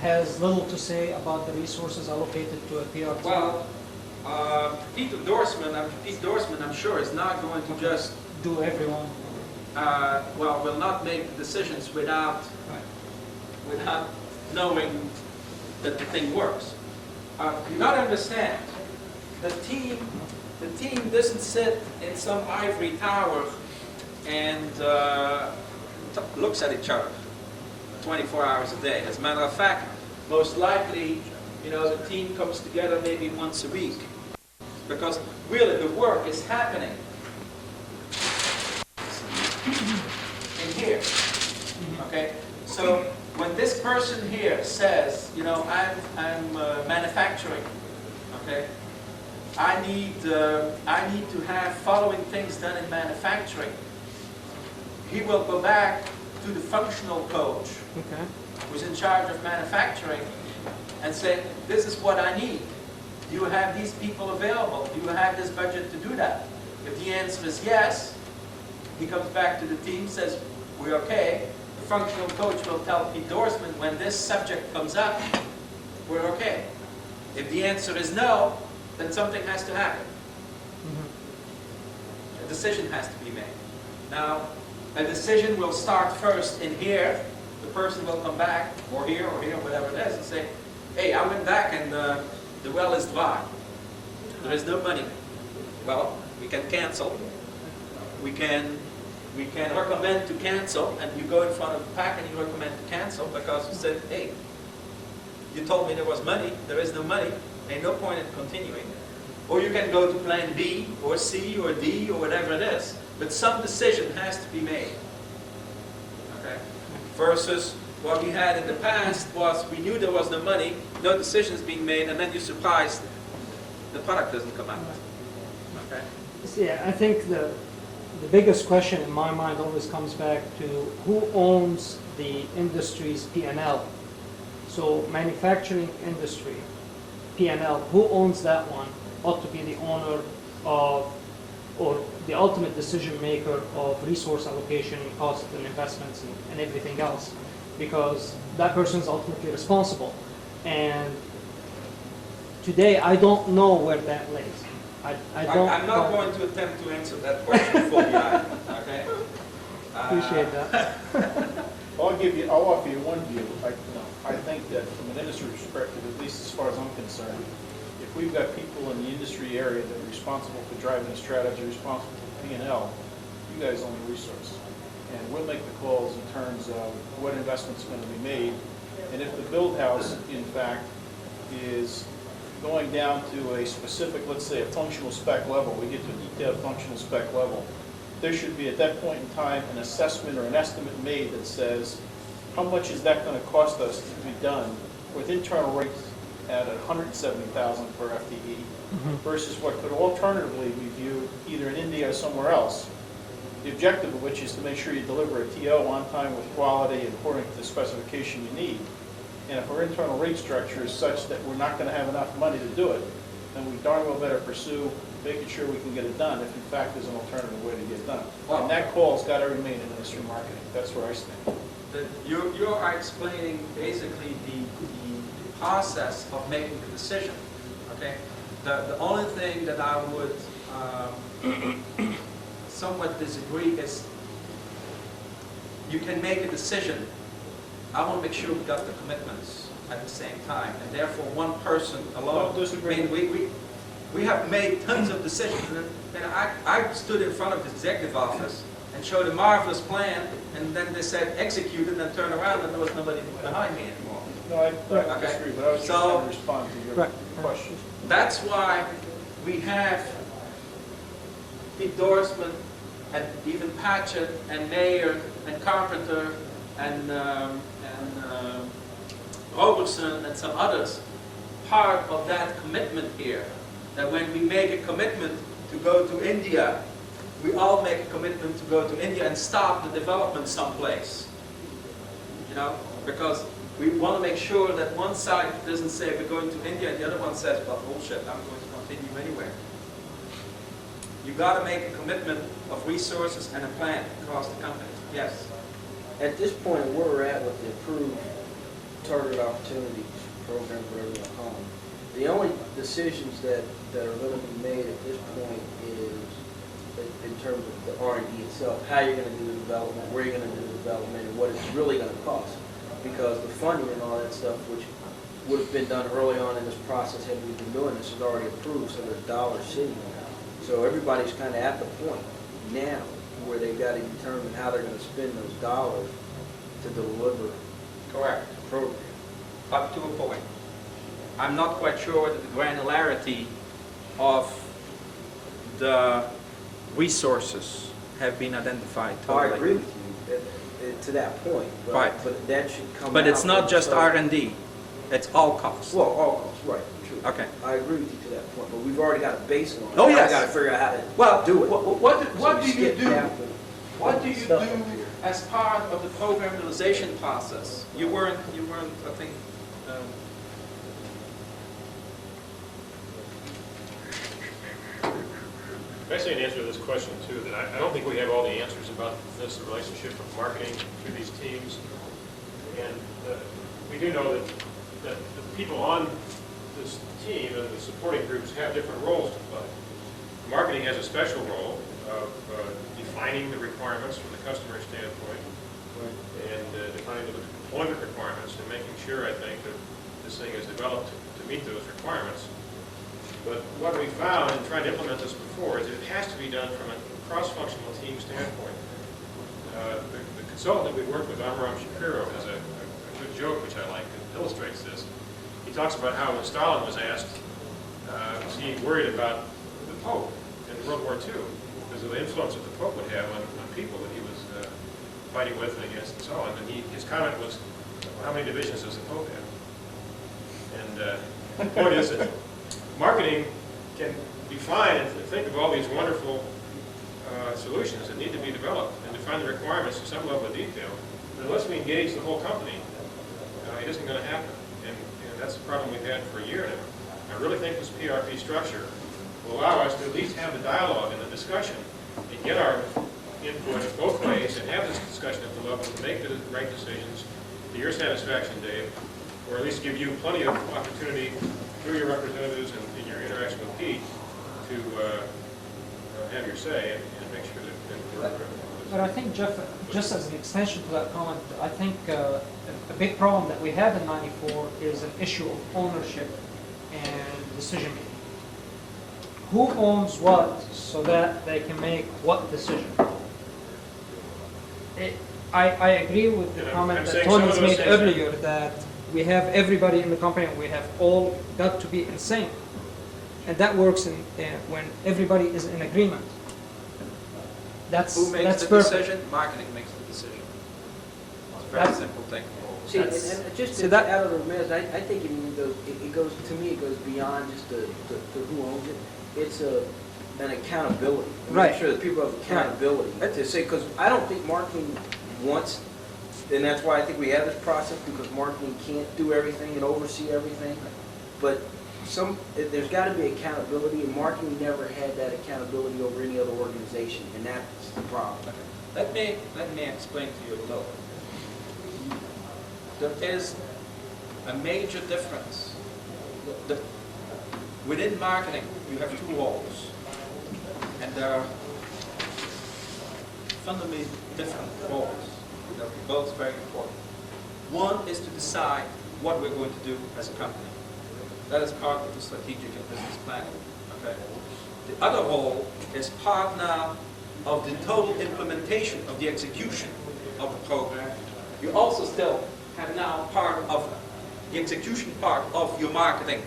L: has little to say about the resources allocated to a PRT?
H: Well, Pete Dorsman, I'm sure, is not going to just
L: do everyone.
H: Will not make decisions without knowing that the thing works. You got to understand, the team doesn't sit in some ivory tower and looks at each other 24 hours a day. As a matter of fact, most likely, the team comes together maybe once a week, because really the work is happening in here. Okay, so when this person here says, I'm manufacturing, okay, I need to have following things done in manufacturing. He will go back to the functional coach,
L: okay,
H: who's in charge of manufacturing, and say, this is what I need. Do you have these people available? Do you have this budget to do that? If the answer is yes, he comes back to the team, says, we're okay. The functional coach will tell Pete Dorsman, when this subject comes up, we're okay. If the answer is no, then something has to happen. A decision has to be made. Now, a decision will start first in here. The person will come back, or here, whatever it is, and say, hey, I went back and the well is dry. There is no money. Well, we can cancel. We can recommend to cancel, and you go in front of the pack and you recommend to cancel because you said, hey, you told me there was money, there is no money, ain't no point in continuing. Or you can go to plan B, or C, or D, or whatever it is. But some decision has to be made. Okay? Versus what we had in the past was we knew there was no money, no decisions being made, and then you're surprised the product doesn't come out. Okay?
L: Yeah, I think the biggest question in my mind always comes back to who owns the industry's P&L. So manufacturing industry, P&L, who owns that one ought to be the owner of, or the ultimate decision maker of resource allocation, cost and investments and everything else, because that person is ultimately responsible. And today I don't know where that lays.
H: I'm not going to attempt to answer that question fully either, okay?
L: Appreciate that.
N: I'll offer you one view. I think that from an industry perspective, at least as far as I'm concerned, if we've got people in the industry area that are responsible for driving the strategy, responsible for P&L, you guys own the resource. And we'll make the calls in terms of what investment's going to be made. And if the build house, in fact, is going down to a specific, let's say a functional spec level, we get to a detailed functional spec level, there should be at that point in time an assessment or an estimate made that says, how much is that going to cost us to be done with internal rates at 170,000 per FTE versus what could alternatively be viewed either in India or somewhere else. The objective of which is to make sure you deliver a TO on time with quality according to the specification you need. And if our internal rate structure is such that we're not going to have enough money to do it, then we darn well better pursue making sure we can get it done if in fact there's an alternative way to get it done. And that call's got to remain in industry marketing. That's where I stand.
H: You are explaining basically the process of making the decision, okay? The only thing that I would somewhat disagree is you can make a decision. I want to make sure we got the commitments at the same time, and therefore one person alone. I mean, we have made tons of decisions, and I stood in front of the executive office and showed a marvelous plan, and then they said execute, and then turn around and there was nobody behind me anymore.
N: No, I disagree, but I was just trying to respond to your question.
H: That's why we have endorsement, and even Patchett and Mayer and Carpenter and Robertson and some others, part of that commitment here. That when we make a commitment to go to India, we all make a commitment to go to India and stop the development someplace. You know, because we want to make sure that one side doesn't say we're going to India and the other one says, well, bullshit, I'm going to continue anywhere. You got to make a commitment of resources and a plan across the company. Yes.
M: At this point, where we're at with the approved target opportunities program, whatever you want to call them, the only decisions that are going to be made at this point is in terms of the R&D itself, how you're going to do the development, where you're going to do the development, and what it's really going to cost. Because the funding and all that stuff, which would have been done early on in this process had we been doing this, is already approved, so there's dollars sitting there. So everybody's kind of at the point now where they've got to determine how they're going to spend those dollars to deliver
H: Correct.
M: the program.
H: Up to a point. I'm not quite sure that the granularity of the resources have been identified totally.
M: I agree with you to that point, but,
H: right.
M: But that should come
H: But
M: out
H: it's not just R&D, it's all costs.
M: Well, all costs, right, true.
H: Okay.
M: I agree with you to that point, but we've already got a baseline.
H: Oh, yes.
M: We've got to figure out how to do it.
H: What do you do? What do you do as part of the program realization process? You weren't, I think,
K: Basically, an answer to this question, too, that I don't think we have all the answers about this relationship of marketing through these teams. And we do know that the people on this team and the supporting groups have different roles to play. Marketing has a special role of defining the requirements from the customer standpoint and defining the deployment requirements and making sure, I think, that this thing is developed to meet those requirements. But what we found in trying to implement this before is that it has to be done from a cross-functional team standpoint. The consultant that we worked with, Amram Shapiro, has a good joke which I like that illustrates this. He talks about how when Stalin was asked, was he worried about the Pope in World War II because of the influence that the Pope would have on people that he was fighting with and against and so on. And his comment was, well, how many divisions does the Pope have? And the point is that marketing can define and think of all these wonderful solutions that need to be developed and define the requirements to some level of detail. But unless we engage the whole company, it isn't going to happen. And that's the problem we've had for a year now. I really think this PRP structure will allow us to at least have the dialogue and the discussion and get our input both ways and have this discussion at the level to make the right decisions to your satisfaction, Dave, or at least give you plenty of opportunity through your representatives and in your interaction with Pete to have your say and make sure that we're...
L: But I think, Jeff, just as an extension to that comment, I think a big problem that we have in 94 is an issue of ownership and decision making. Who owns what so that they can make what decision? I agree with the comment that Tony's made earlier that we have everybody in the company and we have all got to be in sync. And that works when everybody is in agreement.
H: Who makes the
L: perfect.
H: decision? Marketing makes the decision. It's a very simple thing.
M: See, and
F: That's-
M: just
F: so
M: to
F: that-
M: add on the remittance, I think it goes, to me, it goes beyond just the who owns it. It's an accountability.
F: Right.
M: Make sure that people have accountability. To say, because I don't think marketing wants, and that's why I think we have this process, because marketing can't do everything and oversee everything. But there's got to be accountability, and marketing never had that accountability over any other organization, and that's the problem.
H: Let me explain to you a little. There is a major difference. Within marketing, you have two roles, and there are fundamentally different roles. They're both very important. One is to decide what we're going to do as a company. That is part of the strategic and business planning. Okay. The other role is part now of the total implementation of the execution of the program. You also still have now part of the execution part of your marketing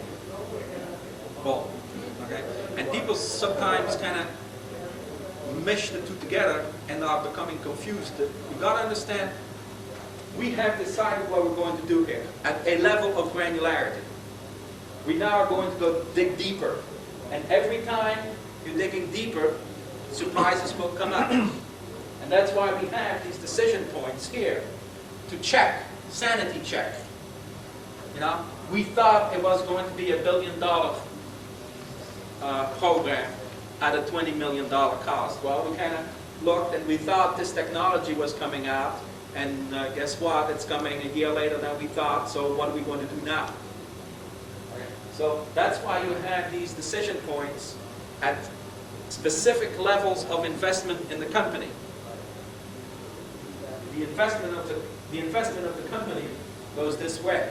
H: role. Okay? And people sometimes kind of mesh the two together and are becoming confused. You got to understand, we have decided what we're going to do here at a level of granularity. We now are going to go dig deeper. And every time you're digging deeper, surprises will come up. And that's why we have these decision points here to check, sanity check. You know, we thought it was going to be $1 billion program at a $20 million cost. Well, we kind of looked and we thought this technology was coming out, and guess what? It's coming a year later than we thought, so what are we going to do now? So that's why you have these decision points at specific levels of investment in the company. The investment of the company goes this way.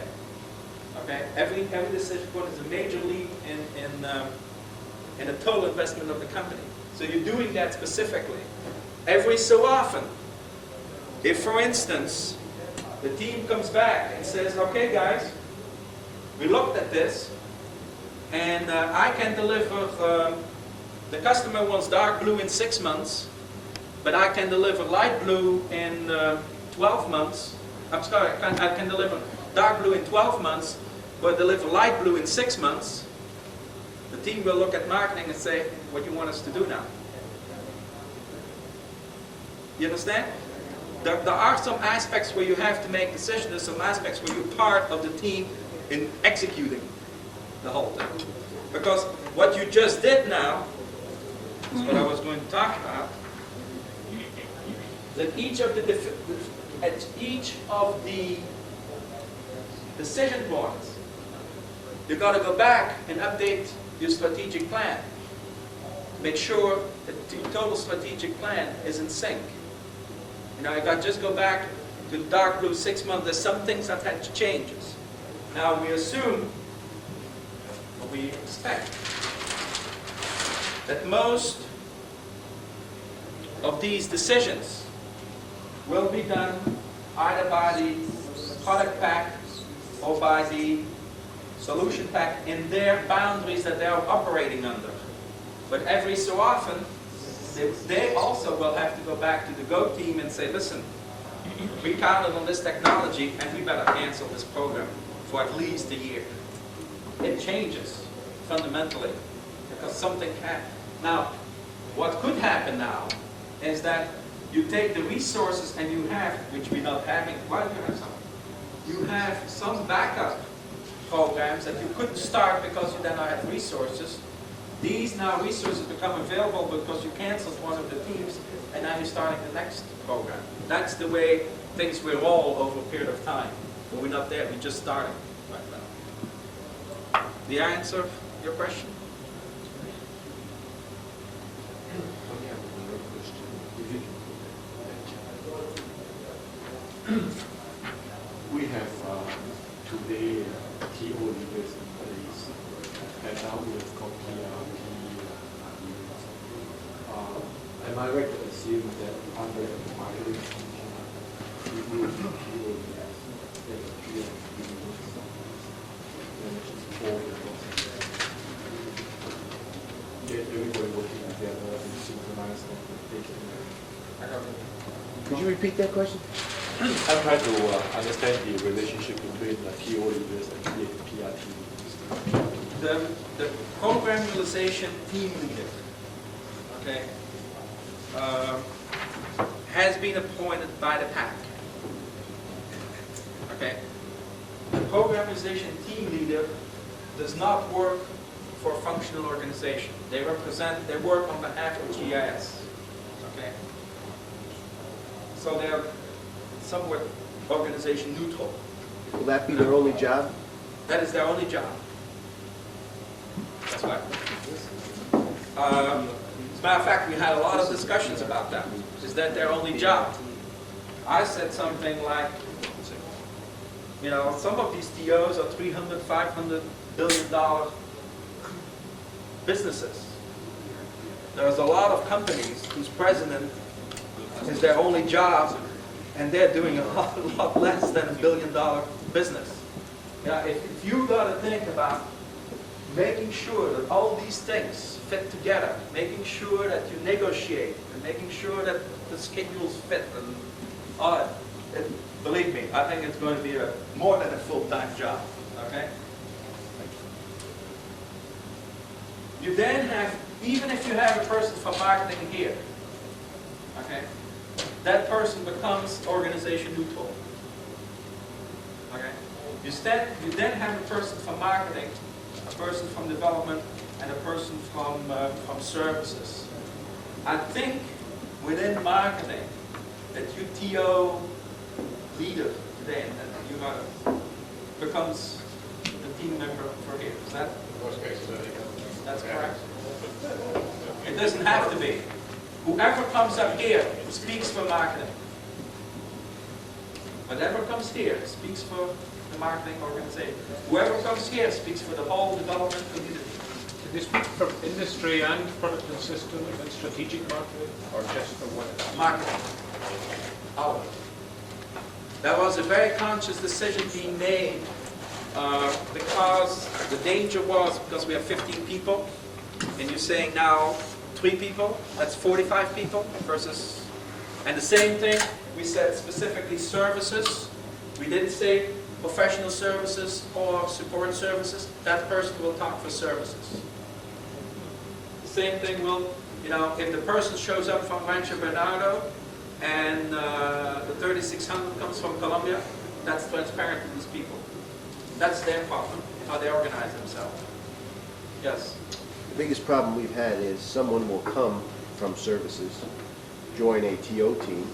H: Okay, every decision point is a major leap in the total investment of the company. So you're doing that specifically. Every so often, if for instance the team comes back and says, "Okay, guys, we looked at this, and I can deliver." The customer wants dark blue in 6 months, but I can deliver light blue in 12 months. I'm sorry, I can deliver dark blue in 12 months, but deliver light blue in 6 months. The team will look at marketing and say, "What do you want us to do now?" You understand? There are some aspects where you have to make decisions. There's some aspects where you're part of the team in executing the whole thing. Because what you just did now is what I was going to talk about. That each of the decision points, you've got to go back and update your strategic plan. Make sure that the total strategic plan is in sync. You know, if I just go back to the dark blue 6 months, there's some things that had changes. Now we assume, or we expect, that most of these decisions will be done either by the product pack or by the solution pack in their boundaries that they are operating under. But every so often, they also will have to go back to the Go team and say, "Listen, we counted on this technology and we better cancel this program for at least a year." It changes fundamentally because something can. Now, what could happen now is that you take the resources and you have, which we're not having, why do you have some? You have some backup programs that you couldn't start because you then not have resources. These now resources become available because you canceled one of the teams and now you're starting the next program. That's the way things will roll over a period of time. But we're not there, we're just starting right now. Did I answer your question?
I: We have today TO leaders in place, and now we have got PRP. Am I right to assume that under the marketing function, we will be TO leaders, that the PRP manages all the processes, get everybody working together and synchronize the data?
C: Could you repeat that question?
I: I'm trying to understand the relationship between the TO leaders and PRT leaders.
H: The program realization team leader, okay, has been appointed by the PAC. Okay? The program realization team leader does not work for a functional organization. They work on behalf of GIS. Okay? So they're somewhat organization neutral.
C: Will that be their only job?
H: That is their only job. That's right. As a matter of fact, we had a lot of discussions about that. Is that their only job? I said something like, you know, some of these TOs are $300, $500 billion businesses. There's a lot of companies whose president is their only job, and they're doing a lot less than $1 billion business. You know, if you got to think about making sure that all these things fit together, making sure that you negotiate, and making sure that the schedules fit, and all that, believe me, I think it's going to be more than a full-time job. Okay? You then have, even if you have a person from marketing here, okay, that person becomes organization neutral. Okay? You then have a person from marketing, a person from development, and a person from services. I think within marketing that you TO leader today, and that you got becomes the team member for here. Is that?
K: In most cases, I think
H: that's correct. It doesn't have to be. Whoever comes up here speaks for marketing. Whatever comes here speaks for the marketing organization. Whoever comes here speaks for the whole development community.
K: Did they speak from industry and product and system and strategic marketing, or just for one?
H: Marketing. All of it. That was a very conscious decision being made because the danger was, because we have 15 people, and you're saying now 3 people, that's 45 people versus, and the same thing, we said specifically services. We didn't say professional services or support services. That person will talk for services. The same thing will, you know, if the person shows up from Rancho Bernardo and the 3600 comes from Colombia, that's transparent to these people. That's their problem, how they organize themselves. Yes?
C: The biggest problem we've had is someone will come from services, join a TO team,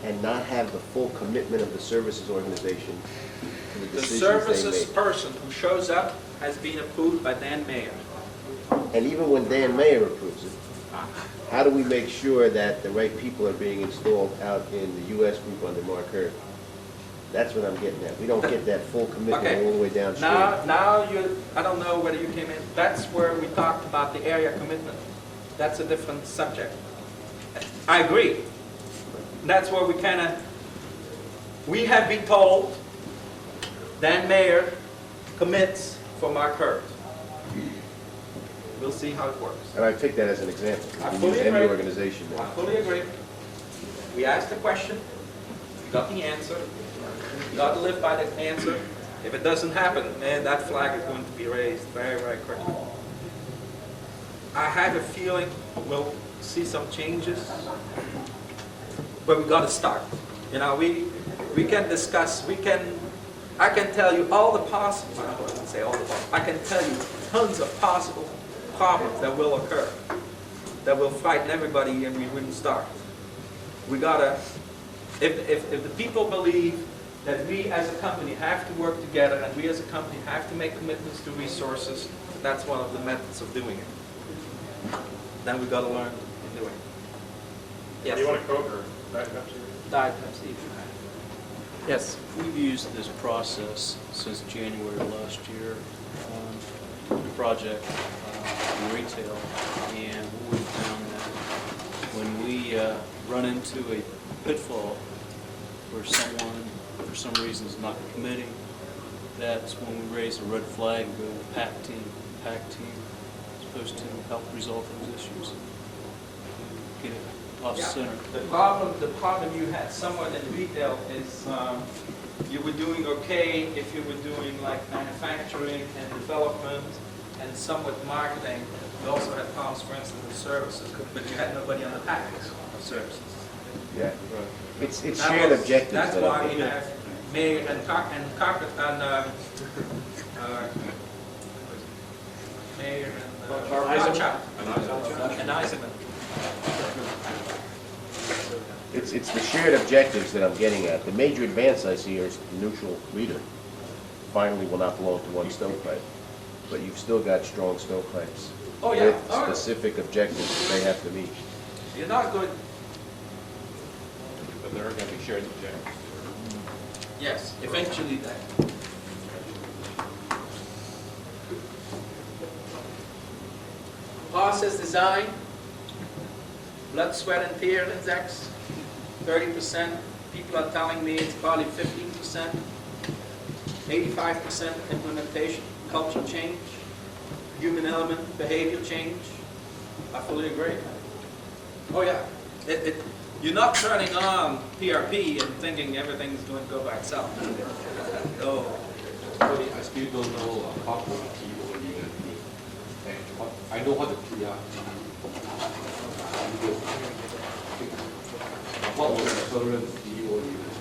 C: and not have the full commitment of the services organization to the
H: The
C: decisions
H: services
C: they make.
H: person who shows up has been approved by Dan Mayer.
C: And even when Dan Mayer approves it, how do we make sure that the right people are being installed out in the U.S. group under Mark Hurd? That's what I'm getting at. We don't get that full commitment
H: Okay.
C: all the way downstream.
H: Now I don't know whether you came in, that's where we talked about the area commitment. That's a different subject. I agree. That's where we have been told Dan Mayer commits for Mark Hurd. We'll see how it works.
C: And I take that as an example.
H: I
C: We
H: fully
C: use any
H: agree.
C: organization
H: I
C: now.
H: fully agree. We asked the question, we got the answer, we got to live by the answer. If it doesn't happen, man, that flag is going to be raised very, very quickly. I have a feeling we'll see some changes, but we got to start. You know, we can discuss, I can tell you all the possible, I wouldn't say all the possible, I can tell you tons of possible problems that will occur, that will frighten everybody, and we wouldn't start. We gotta, if the people believe that we as a company have to work together, and we as a company have to make commitments to resources, that's one of the methods of doing it. Then we gotta learn in doing it. Yes?
K: Do you want to Coke or Diet Pepsi?
H: Diet Pepsi. Yes?
O: We've used this process since January of last year on the project in retail, and we found that when we run into a pitfall where someone, for some reason, is not committing, that's when we raise a red flag and go to the PAC team. The PAC team is supposed to help resolve those issues, get it off-center.
H: The problem you had somewhat in retail is you were doing okay if you were doing like manufacturing and development and somewhat marketing. You also had problems, for instance, with services, but you had nobody on the package of services.
C: Yeah. It's
H: That
C: shared
H: was-
C: objectives.
H: That's
C: that
H: why
C: are-
H: we have mayor and carpet and mayor and Archot and Eisenman.
C: It's the shared objectives that I'm getting at. The major advance I see is the neutral leader. Finally will not belong to one stovepipe, but you've still got strong stovepipes.
H: Oh, yeah.
C: With
H: Oh.
C: specific objectives that they have to meet.
H: You're not going.
I: But there are going to be shared objectives.
H: Yes, eventually that. Process design, blood, sweat, and tear index, 30%. People are telling me it's probably 15%. 85% implementation, culture change, human element, behavior change. I fully agree. Oh yeah, you're not turning on PRP and thinking everything's going to go by itself. No.
I: I still don't know how to TO leader be. And what, I know what the PR. What was the current TO leader?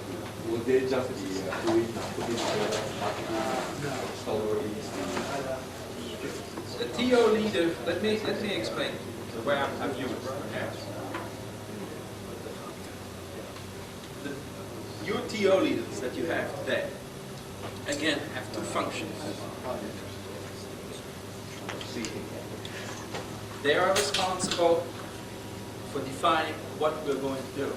I: Would they just be doing putting together marketing stories?
H: The TO leader, let me explain the way I view it perhaps. Your TO leaders that you have today, again, have two functions. They are responsible for defining what we're going to do.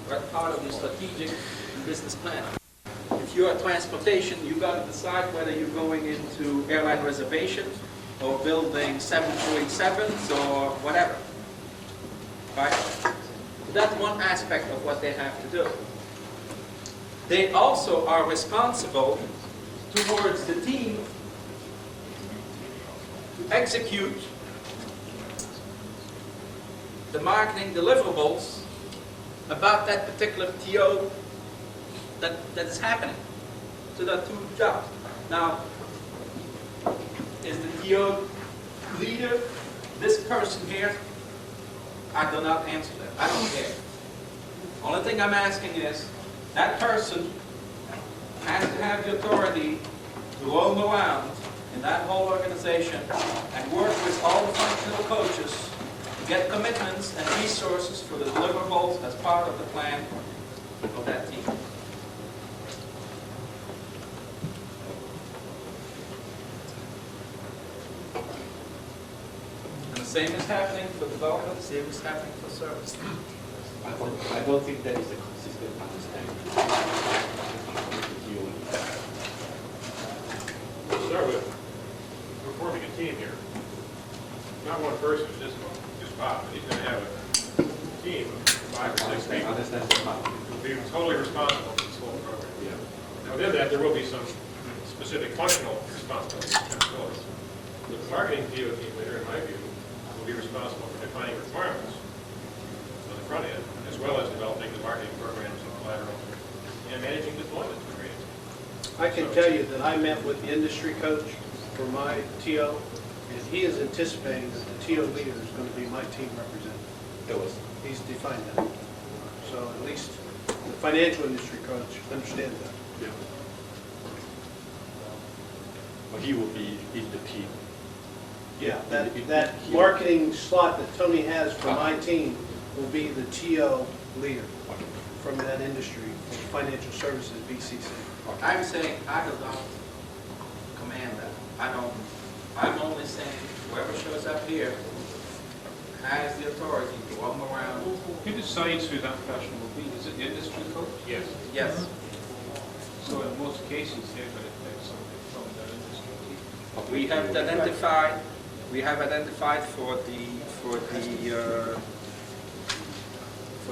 H: That's part of the strategic and business plan. If you're at transportation, you've got to decide whether you're going into airline reservations or building 747s or whatever. Right? So that's one aspect of what they have to do. They also are responsible towards the team to execute the marketing deliverables about that particular TO that is happening. So there are two jobs. Now, is the TO leader this person here? I do not answer that. I don't care. Only thing I'm asking is, that person has to have the authority to roam around in that whole organization and work with all the functional coaches to get commitments and resources for the deliverables as part of the plan of that team. And the same is happening for development, the same is happening for service.
I: I don't think that is a consistent understanding.
K: Start with, we're forming a team here. Not one person, just Bob, but he's going to have a team of 5 or 6 people who will be totally responsible for this whole program.
I: Yeah.
K: Now within that, there will be some specific functional responsibilities. The marketing TO team leader, in my view, will be responsible for defining requirements on the front end, as well as developing the marketing programs and collateral, and managing deployment agreements.
P: I can tell you that I met with the industry coach for my TO, and he is anticipating that the TO leader is going to be my team representative. He's defined that. So at least the financial industry coach understands that.
I: Yeah. But he will be in the team.
P: Yeah, that marketing slot that Tony has for my team will be the TO leader from that industry, financial services, BCC.
H: I'm saying I do not command that. I'm only saying whoever shows up here has the authority to roam around.
K: Who decides who that person will be? Is it the industry coach? Yes.
H: Yes.
K: So in most cases, they're going to pick somebody from that industry team.
H: We have identified for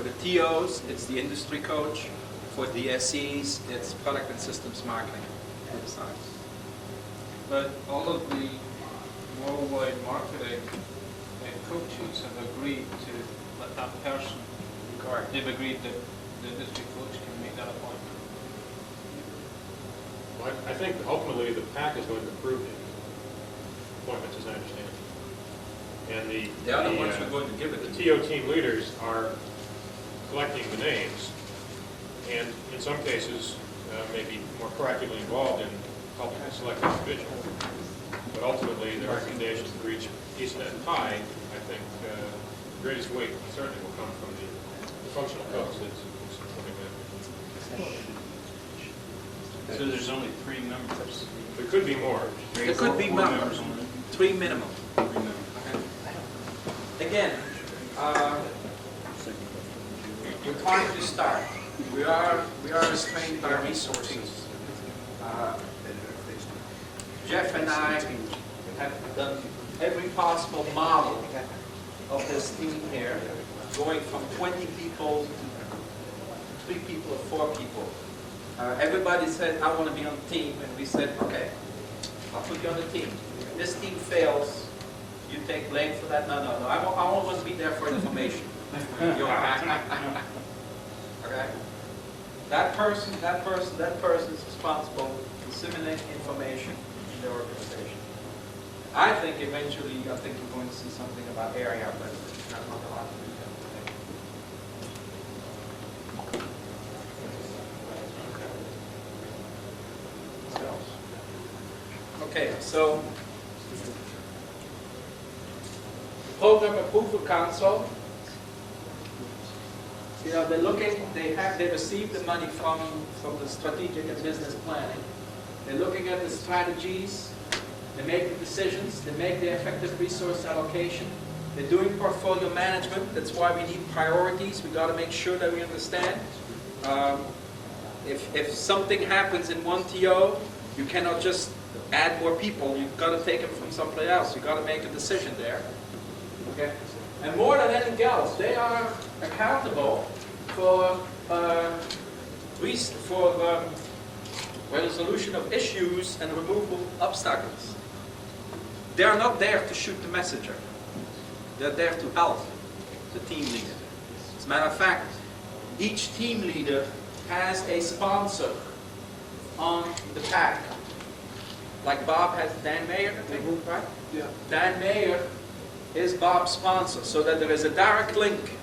H: the TOs, it's the industry coach. For the SEs, it's product and systems marketing.
J: But all of the worldwide marketing and coaches have agreed to
O: let that person.
H: Correct.
O: They've agreed that the district coach can make that appointment.
K: Well, I think ultimately the PAC is going to approve the appointments, as I understand it. And
H: They are the ones who are going to give it.
K: The TO team leaders are collecting the names, and in some cases, may be more proactively involved in helping to select an individual. But ultimately, the recommendations for each piece of that pie, I think, the greatest weight certainly will come from the functional coach that's something that.
O: So there's only 3 members.
K: There could be more.
H: There could be members, 3 minimum. Again, we're trying to start. We are restrained by resources. Jeff and I have done every possible model of this team here, going from 20 people to 3 people or 4 people. Everybody said, I want to be on the team, and we said, okay, I'll put you on the team. If this team fails, you take blame for that? No. I only want to be there for information. Okay? That person is responsible for disseminating information in the organization. I think eventually, you're going to see something about area, but not a lot to do today. Okay, so Program Approval Council, they're looking, they received the money from the strategic and business planning. They're looking at the strategies, they make the decisions, they make the effective resource allocation. They're doing portfolio management. That's why we need priorities. We got to make sure that we understand. If something happens in one TO, you cannot just add more people. You've got to take them from someplace else. You've got to make a decision there. Okay? And more than anything else, they are accountable for resolution of issues and removal of obstacles. They are not there to shoot the messenger. They're there to help the team leader. As a matter of fact, each team leader has a sponsor on the PAC. Like Bob has Dan Mayer, I think, right? Yeah. Dan Mayer is Bob's sponsor, so that there is a direct link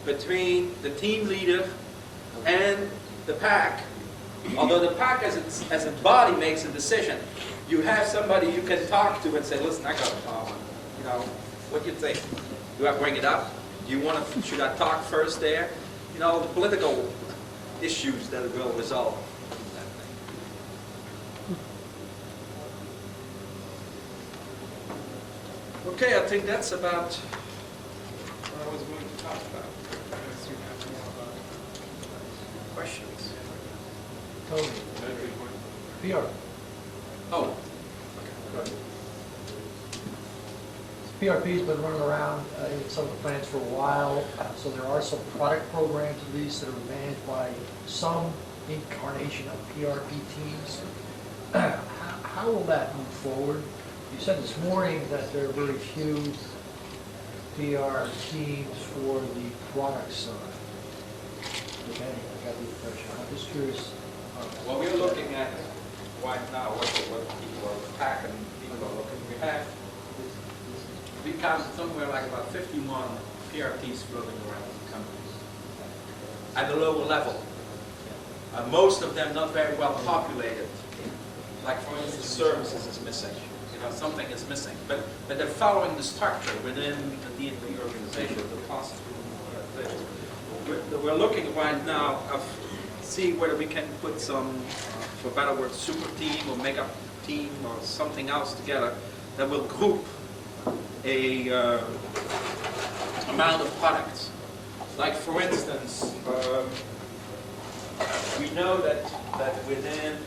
H: between the team leader and the PAC. Although the PAC as a body makes a decision, you have somebody you can talk to and say, listen, I got a problem. What do you think? Do I bring it up? Do you want to, should I talk first there? The political issues that it will resolve. Okay, I think that's about what I was going to talk about. Unless you have more questions.
J: Tony, PR.
H: Oh.
J: Okay. PRP's been running around in some of the plants for a while, so there are some product programs at least that are managed by some incarnation of PRP teams. How will that move forward? You said this morning that there are very few PR teams for the product side. If any, I got the impression. I'm just curious.
H: Well, we're looking at right now what people are packing, people are looking. We count somewhere like about 51 PRTs floating around the company at the lower level. Most of them not very well populated. Like for instance, services is missing. Something is missing. But they're following the structure within the DNP organization, the cost. We're looking right now of see whether we can put some, for better word, super team or mega team or something else together that will group a amount of products. Like for instance, we know that within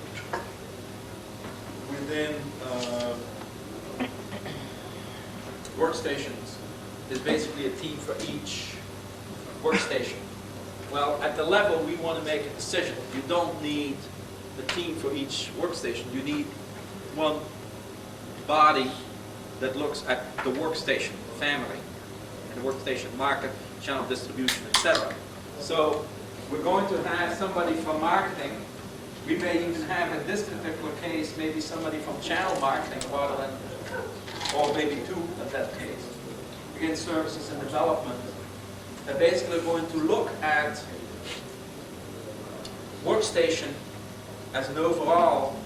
H: workstations is basically a team for each workstation. Well, at the level we want to make a decision. You don't need a team for each workstation. You need one body that looks at the workstation family. and the workstation market, channel distribution, etc. So we're going to have somebody from marketing. We may even have, in this particular case, maybe somebody from channel marketing rather than, or maybe two in that case. Again, services and development. They're basically going to look at workstation as an overall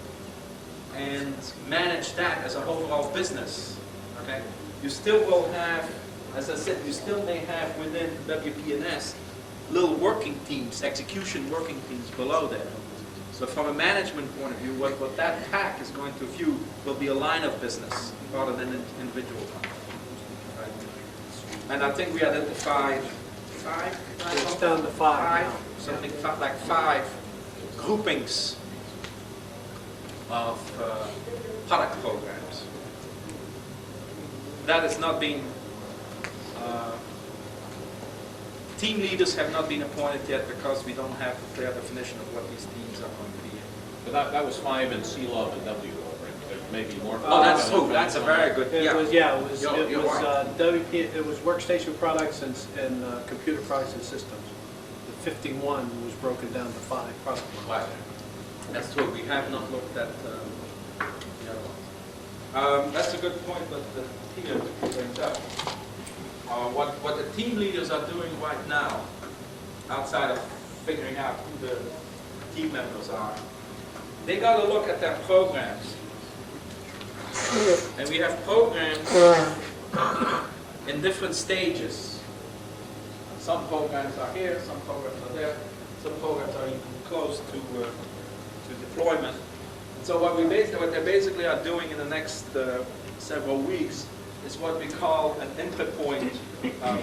H: and manage that as an overall business. Okay? You still will have, as I said, you still may have within WP&S little working teams, execution working teams below that. So from a management point of view, what that pack is going to view will be a line of business rather than an individual one. Right? And I think we identified five?
P: It's down to five.
H: Something like 5 groupings of product programs. That is not being, team leaders have not been appointed yet because we don't have a clear definition of what these teams are going to be.
O: But that was 5 in C-Love and W, maybe more.
H: Oh, that's true. That's a very good,
P: It was
H: You're right.
P: WP, it was workstation products and computer products and systems. The 51 was broken down to 5 product lines.
H: Right. That's true. We have not looked at the other one. That's a good point, but the team brings up. What the team leaders are doing right now, outside of figuring out who the team members are, they got to look at their programs. And we have programs in different stages. Some programs are here, some programs are there, some programs are even close to deployment. So what they basically are doing in the next several weeks is what we call an entry point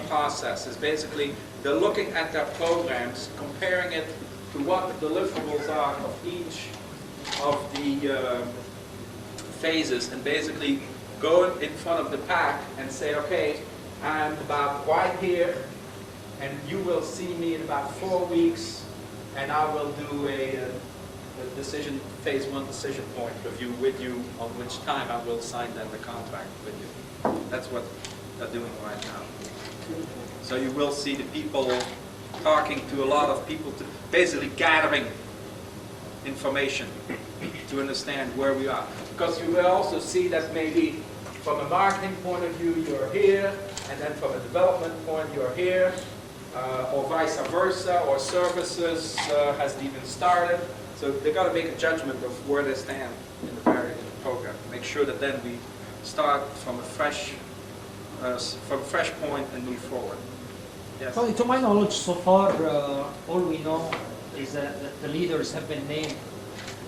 H: process. Is basically they're looking at their programs, comparing it to what the deliverables are of each of the phases, and basically go in front of the pack and say, okay, I'm about right here, and you will see me in about 4 weeks, and I will do a decision, phase 1 decision point review with you on which time I will sign then the contract with you. That's what they're doing right now. So you will see the people talking to a lot of people, to basically gathering information to understand where we are. Because you will also see that maybe from a marketing point of view you're here, and then from a development point you're here, or vice versa, or services hasn't even started. So they've got to make a judgment of where they stand in the various program. Make sure that then we start from a fresh point and move forward. Yes.
L: Well, to my knowledge, so far, all we know is that the leaders have been named.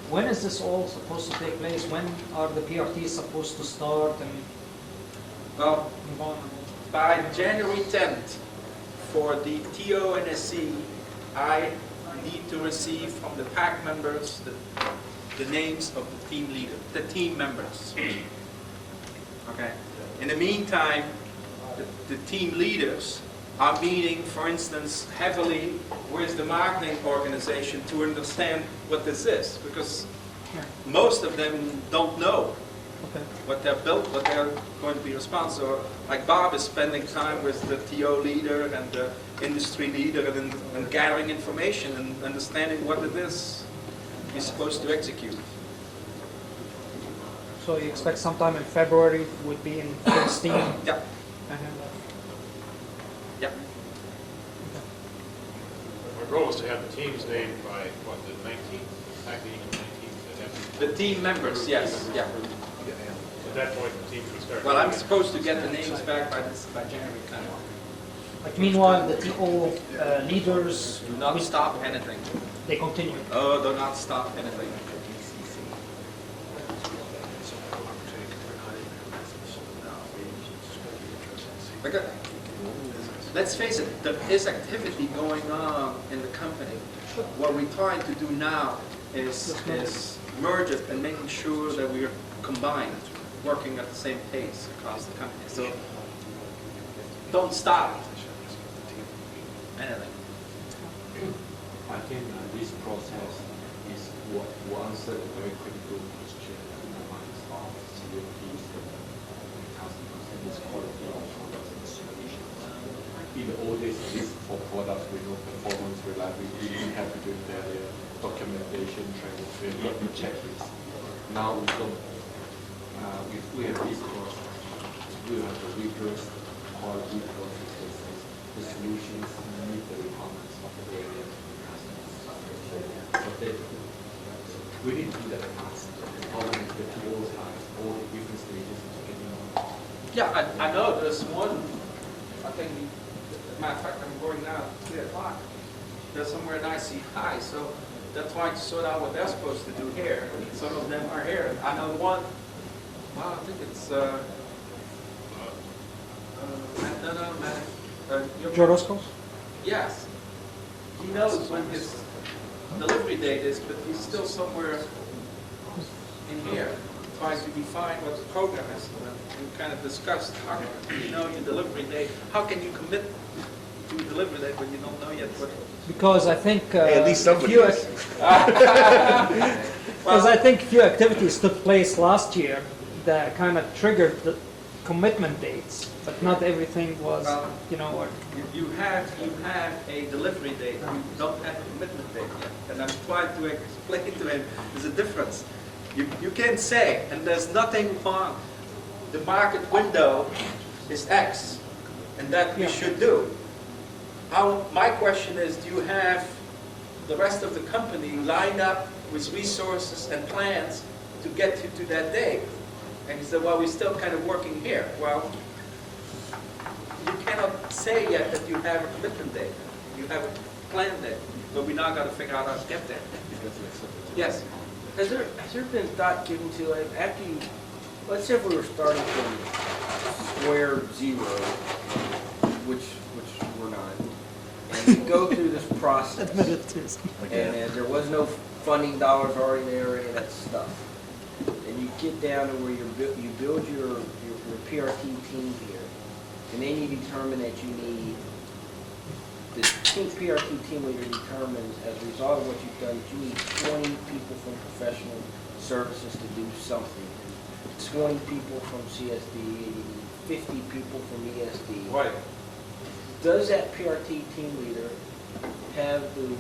L: When is this all supposed to take place? When are the PRTs supposed to start? And
H: well, by January 10th, for the TO&SC, I need to receive from the PAC members the names of the team leaders, the team members. Okay. In the meantime, the team leaders are meeting, for instance, heavily with the marketing organization to understand what this is, because most of them don't know what they're built, what they're going to be responsible. Like Bob is spending time with the TO leader and the industry leader and gathering information and understanding what it is he's supposed to execute.
L: so you expect sometime in February would be in full steam?
H: Yeah. Yeah.
K: Our goal is to have the teams named by, what, the 19th? Actually, the 19th.
H: The team members, yes. Yeah.
K: At that point, the teams would start.
H: Well, I'm supposed to get the names back by January 10th.
L: Like meanwhile, the TO leaders
H: do not stop anything.
L: They continue.
H: Oh, do not stop anything. Okay. Let's face it, there is activity going on in the company. What we're trying to do now is merge it and making sure that we are combined, working at the same pace across the company. So don't stop anything.
I: I think this process is what will answer a very critical question in the minds of COPs and customers, and this quality of products and solutions. in the old days, at least for products, we know performance, reliability, we have to do their documentation, training, we have to checklist. Now we don't, we have this course, we have the rigorous quality processes, the solutions meet the requirements of the various customers. We need to do that fast. How many the POs have all the different stages of getting on.
H: Yeah, I know there's one, I think, matter of fact, I'm going now at 3 o'clock. There's somewhere in ICI, so they're trying to sort out what they're supposed to do here. Some of them are here. I know one, well, I think it's,
L: Joe Roscoe?
H: Yes. He knows when his delivery date is, but he's still somewhere in here, trying to define what the program is. We kind of discussed, how can you know your delivery date? How can you commit to delivery date when you don't know yet what?
L: Because I think
C: Hey, at least somebody is.
L: because I think few activities took place last year that kind of triggered the commitment dates, but not everything was, you know what.
H: You have a delivery date. You don't have a commitment date yet. And I'm trying to explain to him there's a difference. You can say, and there's nothing wrong. The market window is X, and that we should do. My question is, do you have the rest of the company lined up with resources and plans to get you to that date? And he said, well, we're still kind of working here. Well, you cannot say yet that you have a commitment date. You have a plan date, but we now got to figure out how to get there. Yes.
M: Has there been thought given to, like, after you, let's say if we were starting from square zero, which we're not, and you go through this process, and there was no funding dollars already there, any of that stuff, and you get down to where you build your PRT team here, and then you determine that you need, the PRT team leader determines as a result of what you've done, that you need 20 people from professional services to do something, 20 people from CSD, 50 people from ESD.
H: Right.
M: Does that PRT team leader have the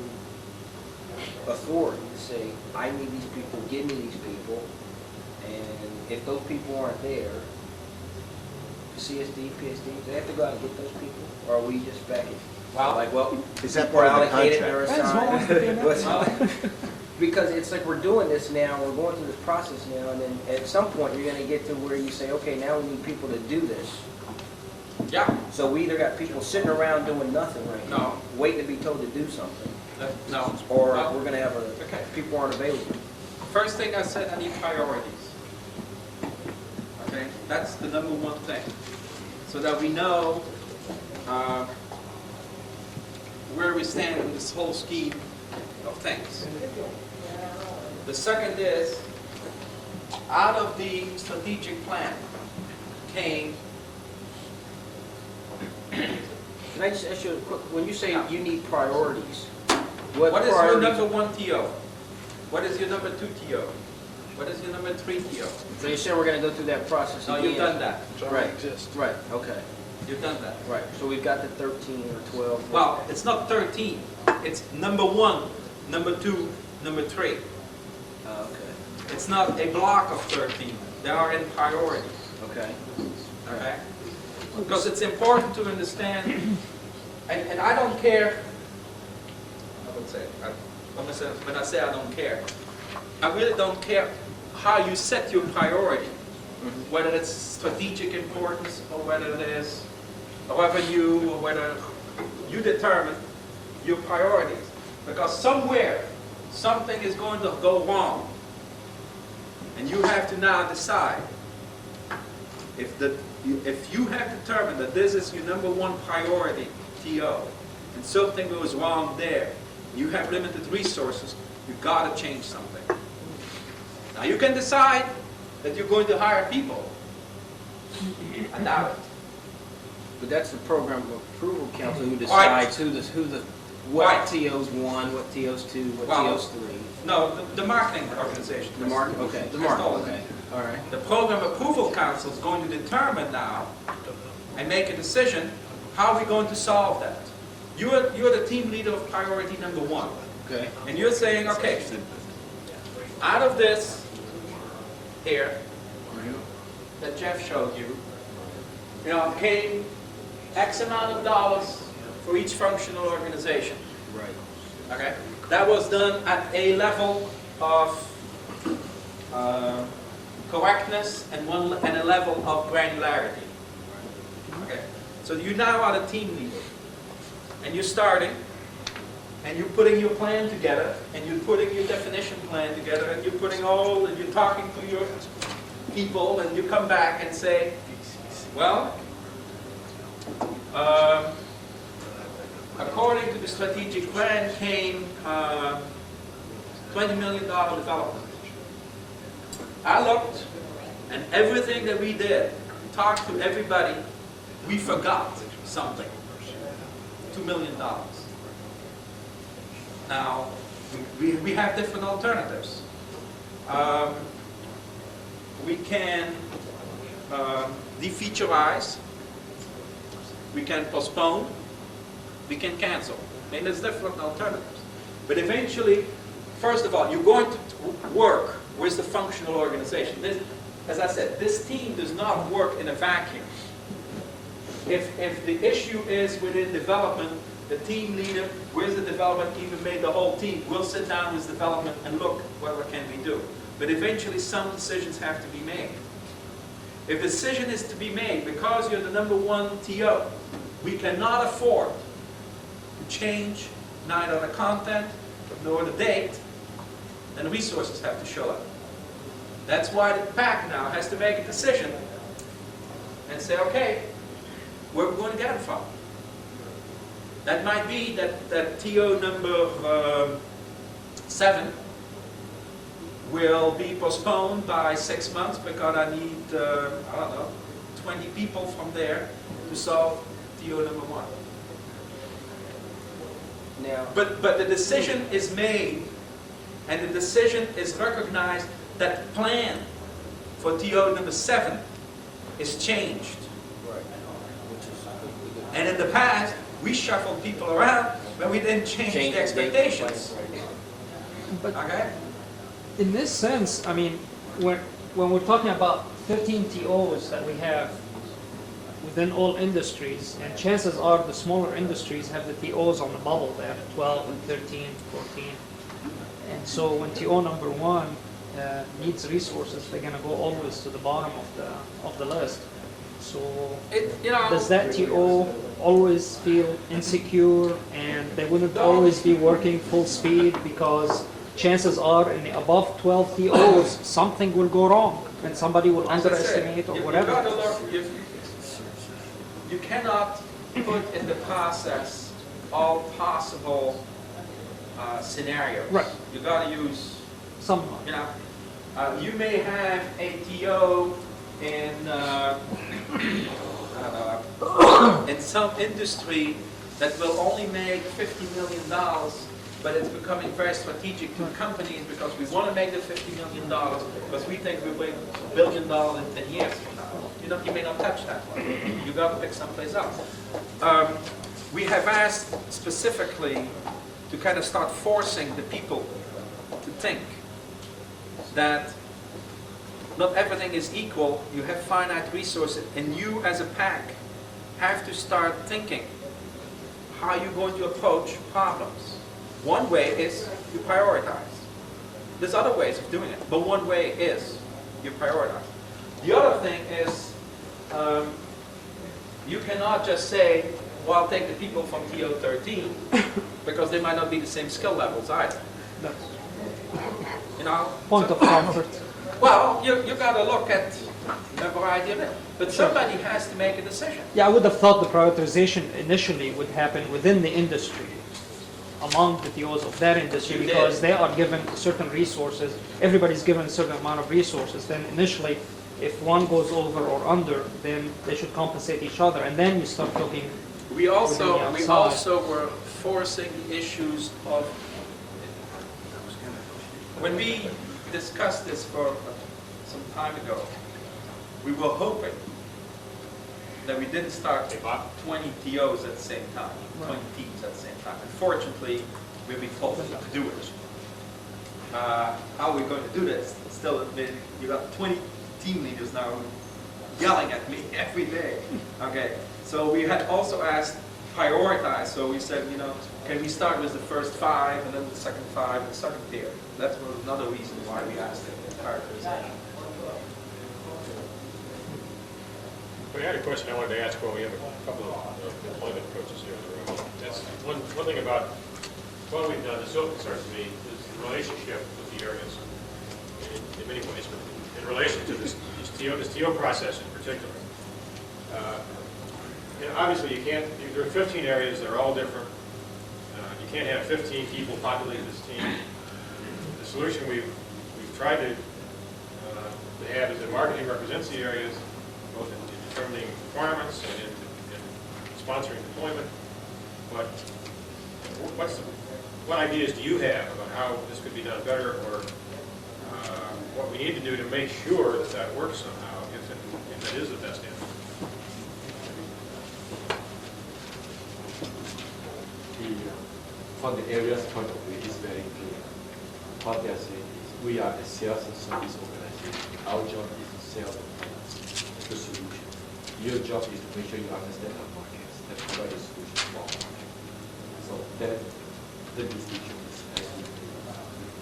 M: authority to say, I need these people, give me these people, and if those people aren't there, CSD, PSD, they have to go out and get those people? Or are we just back at,
C: is that part of the
M: allocated,
C: contract?
M: they're assigned? Because it's like we're doing this now, we're going through this process now, and then at some point you're going to get to where you say, okay, now we need people to do this.
H: Yeah.
M: So we either got people sitting around doing nothing right now, waiting to be told to do something.
H: No.
M: Or we're going to have people aren't available.
H: First thing I said, I need priorities. Okay, that's the number one thing, so that we know where we stand in this whole scheme of things. The second is, out of the strategic plan came.
M: Can I just ask you a quick, when you say you need priorities,
H: What is your number 1 TO? What is your number 2 TO? What is your number 3 TO?
M: So you said we're going to go through that process again?
H: No, you've done that.
M: Right, right, okay.
H: You've done that.
M: Right, so we've got the 13 or 12.
H: Well, it's not 13. It's number 1, number 2, number 3.
M: Okay.
H: It's not a block of 13. They are in priority.
M: Okay.
H: Okay? Because it's important to understand, and I don't care, I would say, when I say I don't care, I really don't care how you set your priority, whether it's strategic importance or whether it is revenue or whether you determine your priorities. Because somewhere, something is going to go wrong. And you have to now decide if you have determined that this is your number 1 priority, TO, and something goes wrong there, you have limited resources, you've got to change something. Now you can decide that you're going to hire people. I doubt it.
M: But that's the program approval council who decides what TOs 1, what TOs 2, what TOs 3.
H: No, the marketing organization.
M: The market, okay. The market, okay. All right.
H: The program approval council is going to determine now and make a decision How are we going to solve that? You're the team leader of priority number 1.
M: Okay.
H: And you're saying, okay, out of this here that Jeff showed you, came X amount of dollars for each functional organization.
M: Right.
H: Okay? That was done at a level of correctness and a level of granularity. Okay? So you now are the team leader. And you're starting, and you're putting your plan together, and you're putting your definition plan together, and you're talking to your people, and you come back and say, well, according to the strategic plan came $20 million development. I looked, and everything that we did, talked to everybody, we forgot something. $2 million. Now, we have different alternatives. We can defeaturize, we can postpone, we can cancel. I mean, there's different alternatives. But eventually, first of all, you're going to work with the functional organization. As I said, this team does not work in a vacuum. If the issue is within development, the team leader with the development, even made the whole team, will sit down with development and look, what can we do? But eventually some decisions have to be made. If a decision is to be made, because you're the number 1 TO, we cannot afford to change neither the content nor the date, and the resources have to show up. That's why the PAC now has to make a decision and say, okay, where we're going to get it from. That might be that TO number 7 will be postponed by 6 months because I need, I don't know, 20 people from there to solve TO number 1.
M: Now,
H: but the decision is made, and the decision is recognized that the plan for TO number 7 is changed. And in the past, we shuffled people around, but we didn't change the expectations.
L: But
H: okay?
L: In this sense, I mean, when we're talking about 15 TOs that we have within all industries, and chances are the smaller industries have the TOs on the bubble. They have 12 and 13, 14. And so when TO number 1 needs resources, they're going to go always to the bottom of the list. So does that TO always feel insecure, and they wouldn't always be working full speed because chances are in the above 12 TOs something will go wrong and somebody will underestimate or whatever?
H: You cannot put in the process all possible scenarios.
L: Right.
H: You got to use
L: some.
H: You may have a TO in in some industry that will only make $50 million, but it's becoming very strategic to companies because we want to make the $50 million because we think we'll make $1 billion in 10 years from now. You may not touch that one. You got to pick someplace else. We have asked specifically to kind of start forcing the people to think that not everything is equal, you have finite resources, and you as a PAC have to start thinking how you're going to approach problems. One way is you prioritize. There's other ways of doing it, but one way is you prioritize. The other thing is you cannot just say, well, I'll take the people from TO 13 because they might not be the same skill levels either.
L: Point of comfort.
H: Well, you got to look at a variety of it. But somebody has to make a decision.
L: Yeah, I would have thought the prioritization initially would happen within the industry, among the TOs of that industry, because they are given certain resources. Everybody's given a certain amount of resources. Then initially, if one goes over or under, then they should compensate each other. And then you start looking.
H: We also were forcing issues of, when we discussed this for some time ago, we were hoping that we didn't start 20 TOs at the same time, 20 teams at the same time. Unfortunately, we've been told to do it. How are we going to do this? Still, you got 20 team leaders now yelling at me every day. Okay, so we had also asked prioritize. So we said, you know, can we start with the first 5 and then the second 5 and the second tier? That's another reason why we asked it. Prioritization.
K: I had a question I wanted to ask. Well, we have a couple of employment coaches here in the room. That's one thing about what we've done. This still concerns me is the relationship with the areas in many ways, but in relation to this TO process in particular. You know, obviously, you can't. There are 15 areas that are all different. You can't have 15 people populating this team. The solution we've tried to have is that marketing represents the areas both in determining requirements and in sponsoring deployment. But what ideas do you have about how this could be done better, or what we need to do to make sure that that works somehow, if it is the best answer?
I: From the area's point of view, it's very clear. What they are saying is, we are a sales and service organization. Our job is to sell the solution. Your job is to make sure you understand our markets and provide a solution for our market. So that the distinction is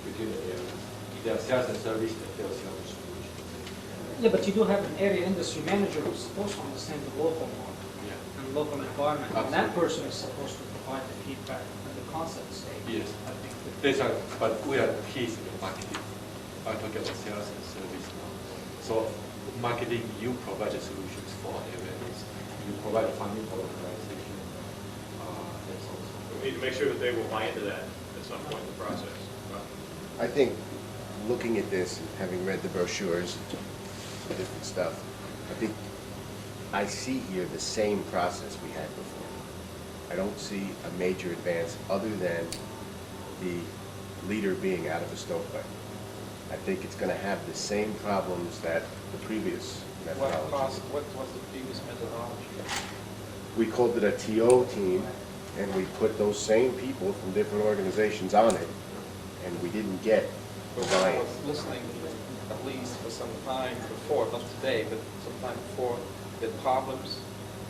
I: between the areas. They are sales and service, and they are sales and solution.
L: Yeah, but you do have an area industry manager who's supposed to understand the local market and local environment. And that person is supposed to provide the feedback and the concept stage.
I: Yes, I think that's right. But we are keys in marketing. I'm talking about sales and service now. So marketing, you provide the solutions for areas. You provide funding for organization. That's also.
K: We need to make sure that they will buy into that at some point in the process.
C: I think looking at this, and having read the brochures, the different stuff, I think I see here the same process we had before. I don't see a major advance other than the leader being out of a stovepipe. I think it's going to have the same problems that the previous methodology.
M: What was the previous methodology?
C: We called it a TO team, and we put those same people from different organizations on it, and we didn't get
M: But when I was listening, at least for some time before, not today, but some time before, with problems,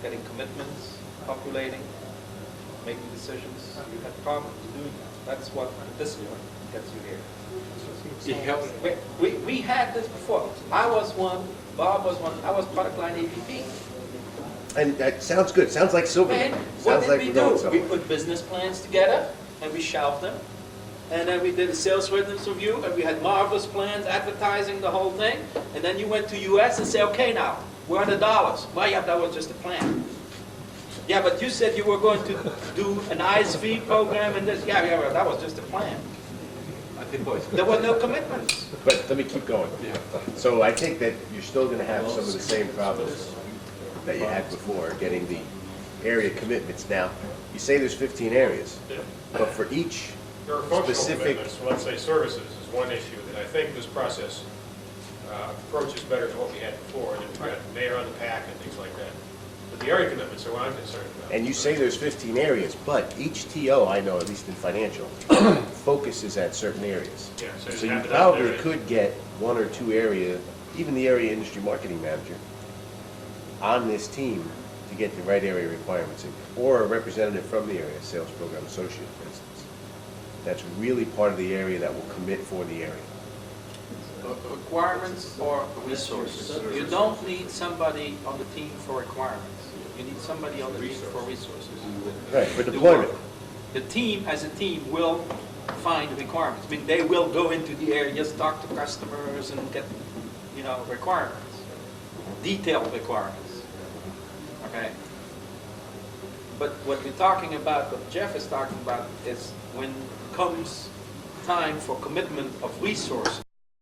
M: getting commitments, populating, making decisions, you had problems doing that. That's what this one gets you here.
I: It helps.
M: We had this before. I was one, Bob was one, I was product line APP.
C: And that sounds good. Sounds like Silver.
M: And
C: Sounds
M: what did
C: like
M: we
C: we're going
M: do? We
C: somewhere.
M: put business plans together, and we shelved them. And then we did a sales readiness review, and we had marvelous plans, advertising the whole thing. And then you went to US and said, okay now, where are the dollars? Well, yeah, that was just a plan. Yeah, but you said you were going to do an ISV program and this. Yeah, well, that was just a plan. There were no commitments.
C: But let me keep going. So I think that you're still going to have some of the same problems that you had before, getting the area commitments. Now, you say there's 15 areas, but for each
K: There are functional
C: specific...
K: commitments, so let's say services is one issue that I think this process approaches better to what we had before, and we've got mayor on the pack and things like that. But the area commitments are what I'm concerned about.
C: And you say there's 15 areas, but each TO, I know, at least in financial, focuses at certain areas.
K: Yeah, so
C: So
K: you
C: you
K: have to-
C: probably
K: there-
C: could get 1 or 2 area, even the area industry marketing manager, on this team to get the right area requirements in, or a representative from the area, sales program associate, for instance. That's really part of the area that will commit for the area.
M: Requirements or resources. You don't need somebody on the team for requirements. You need somebody on the team for resources.
C: Right, for
M: The
C: deployment.
M: work. The team, as a team, will find the requirements. I mean, they will go into the areas, talk to customers, and get, requirements, detailed requirements. Okay. But what we're talking about, what Jeff is talking about, is when comes time for commitment of resources.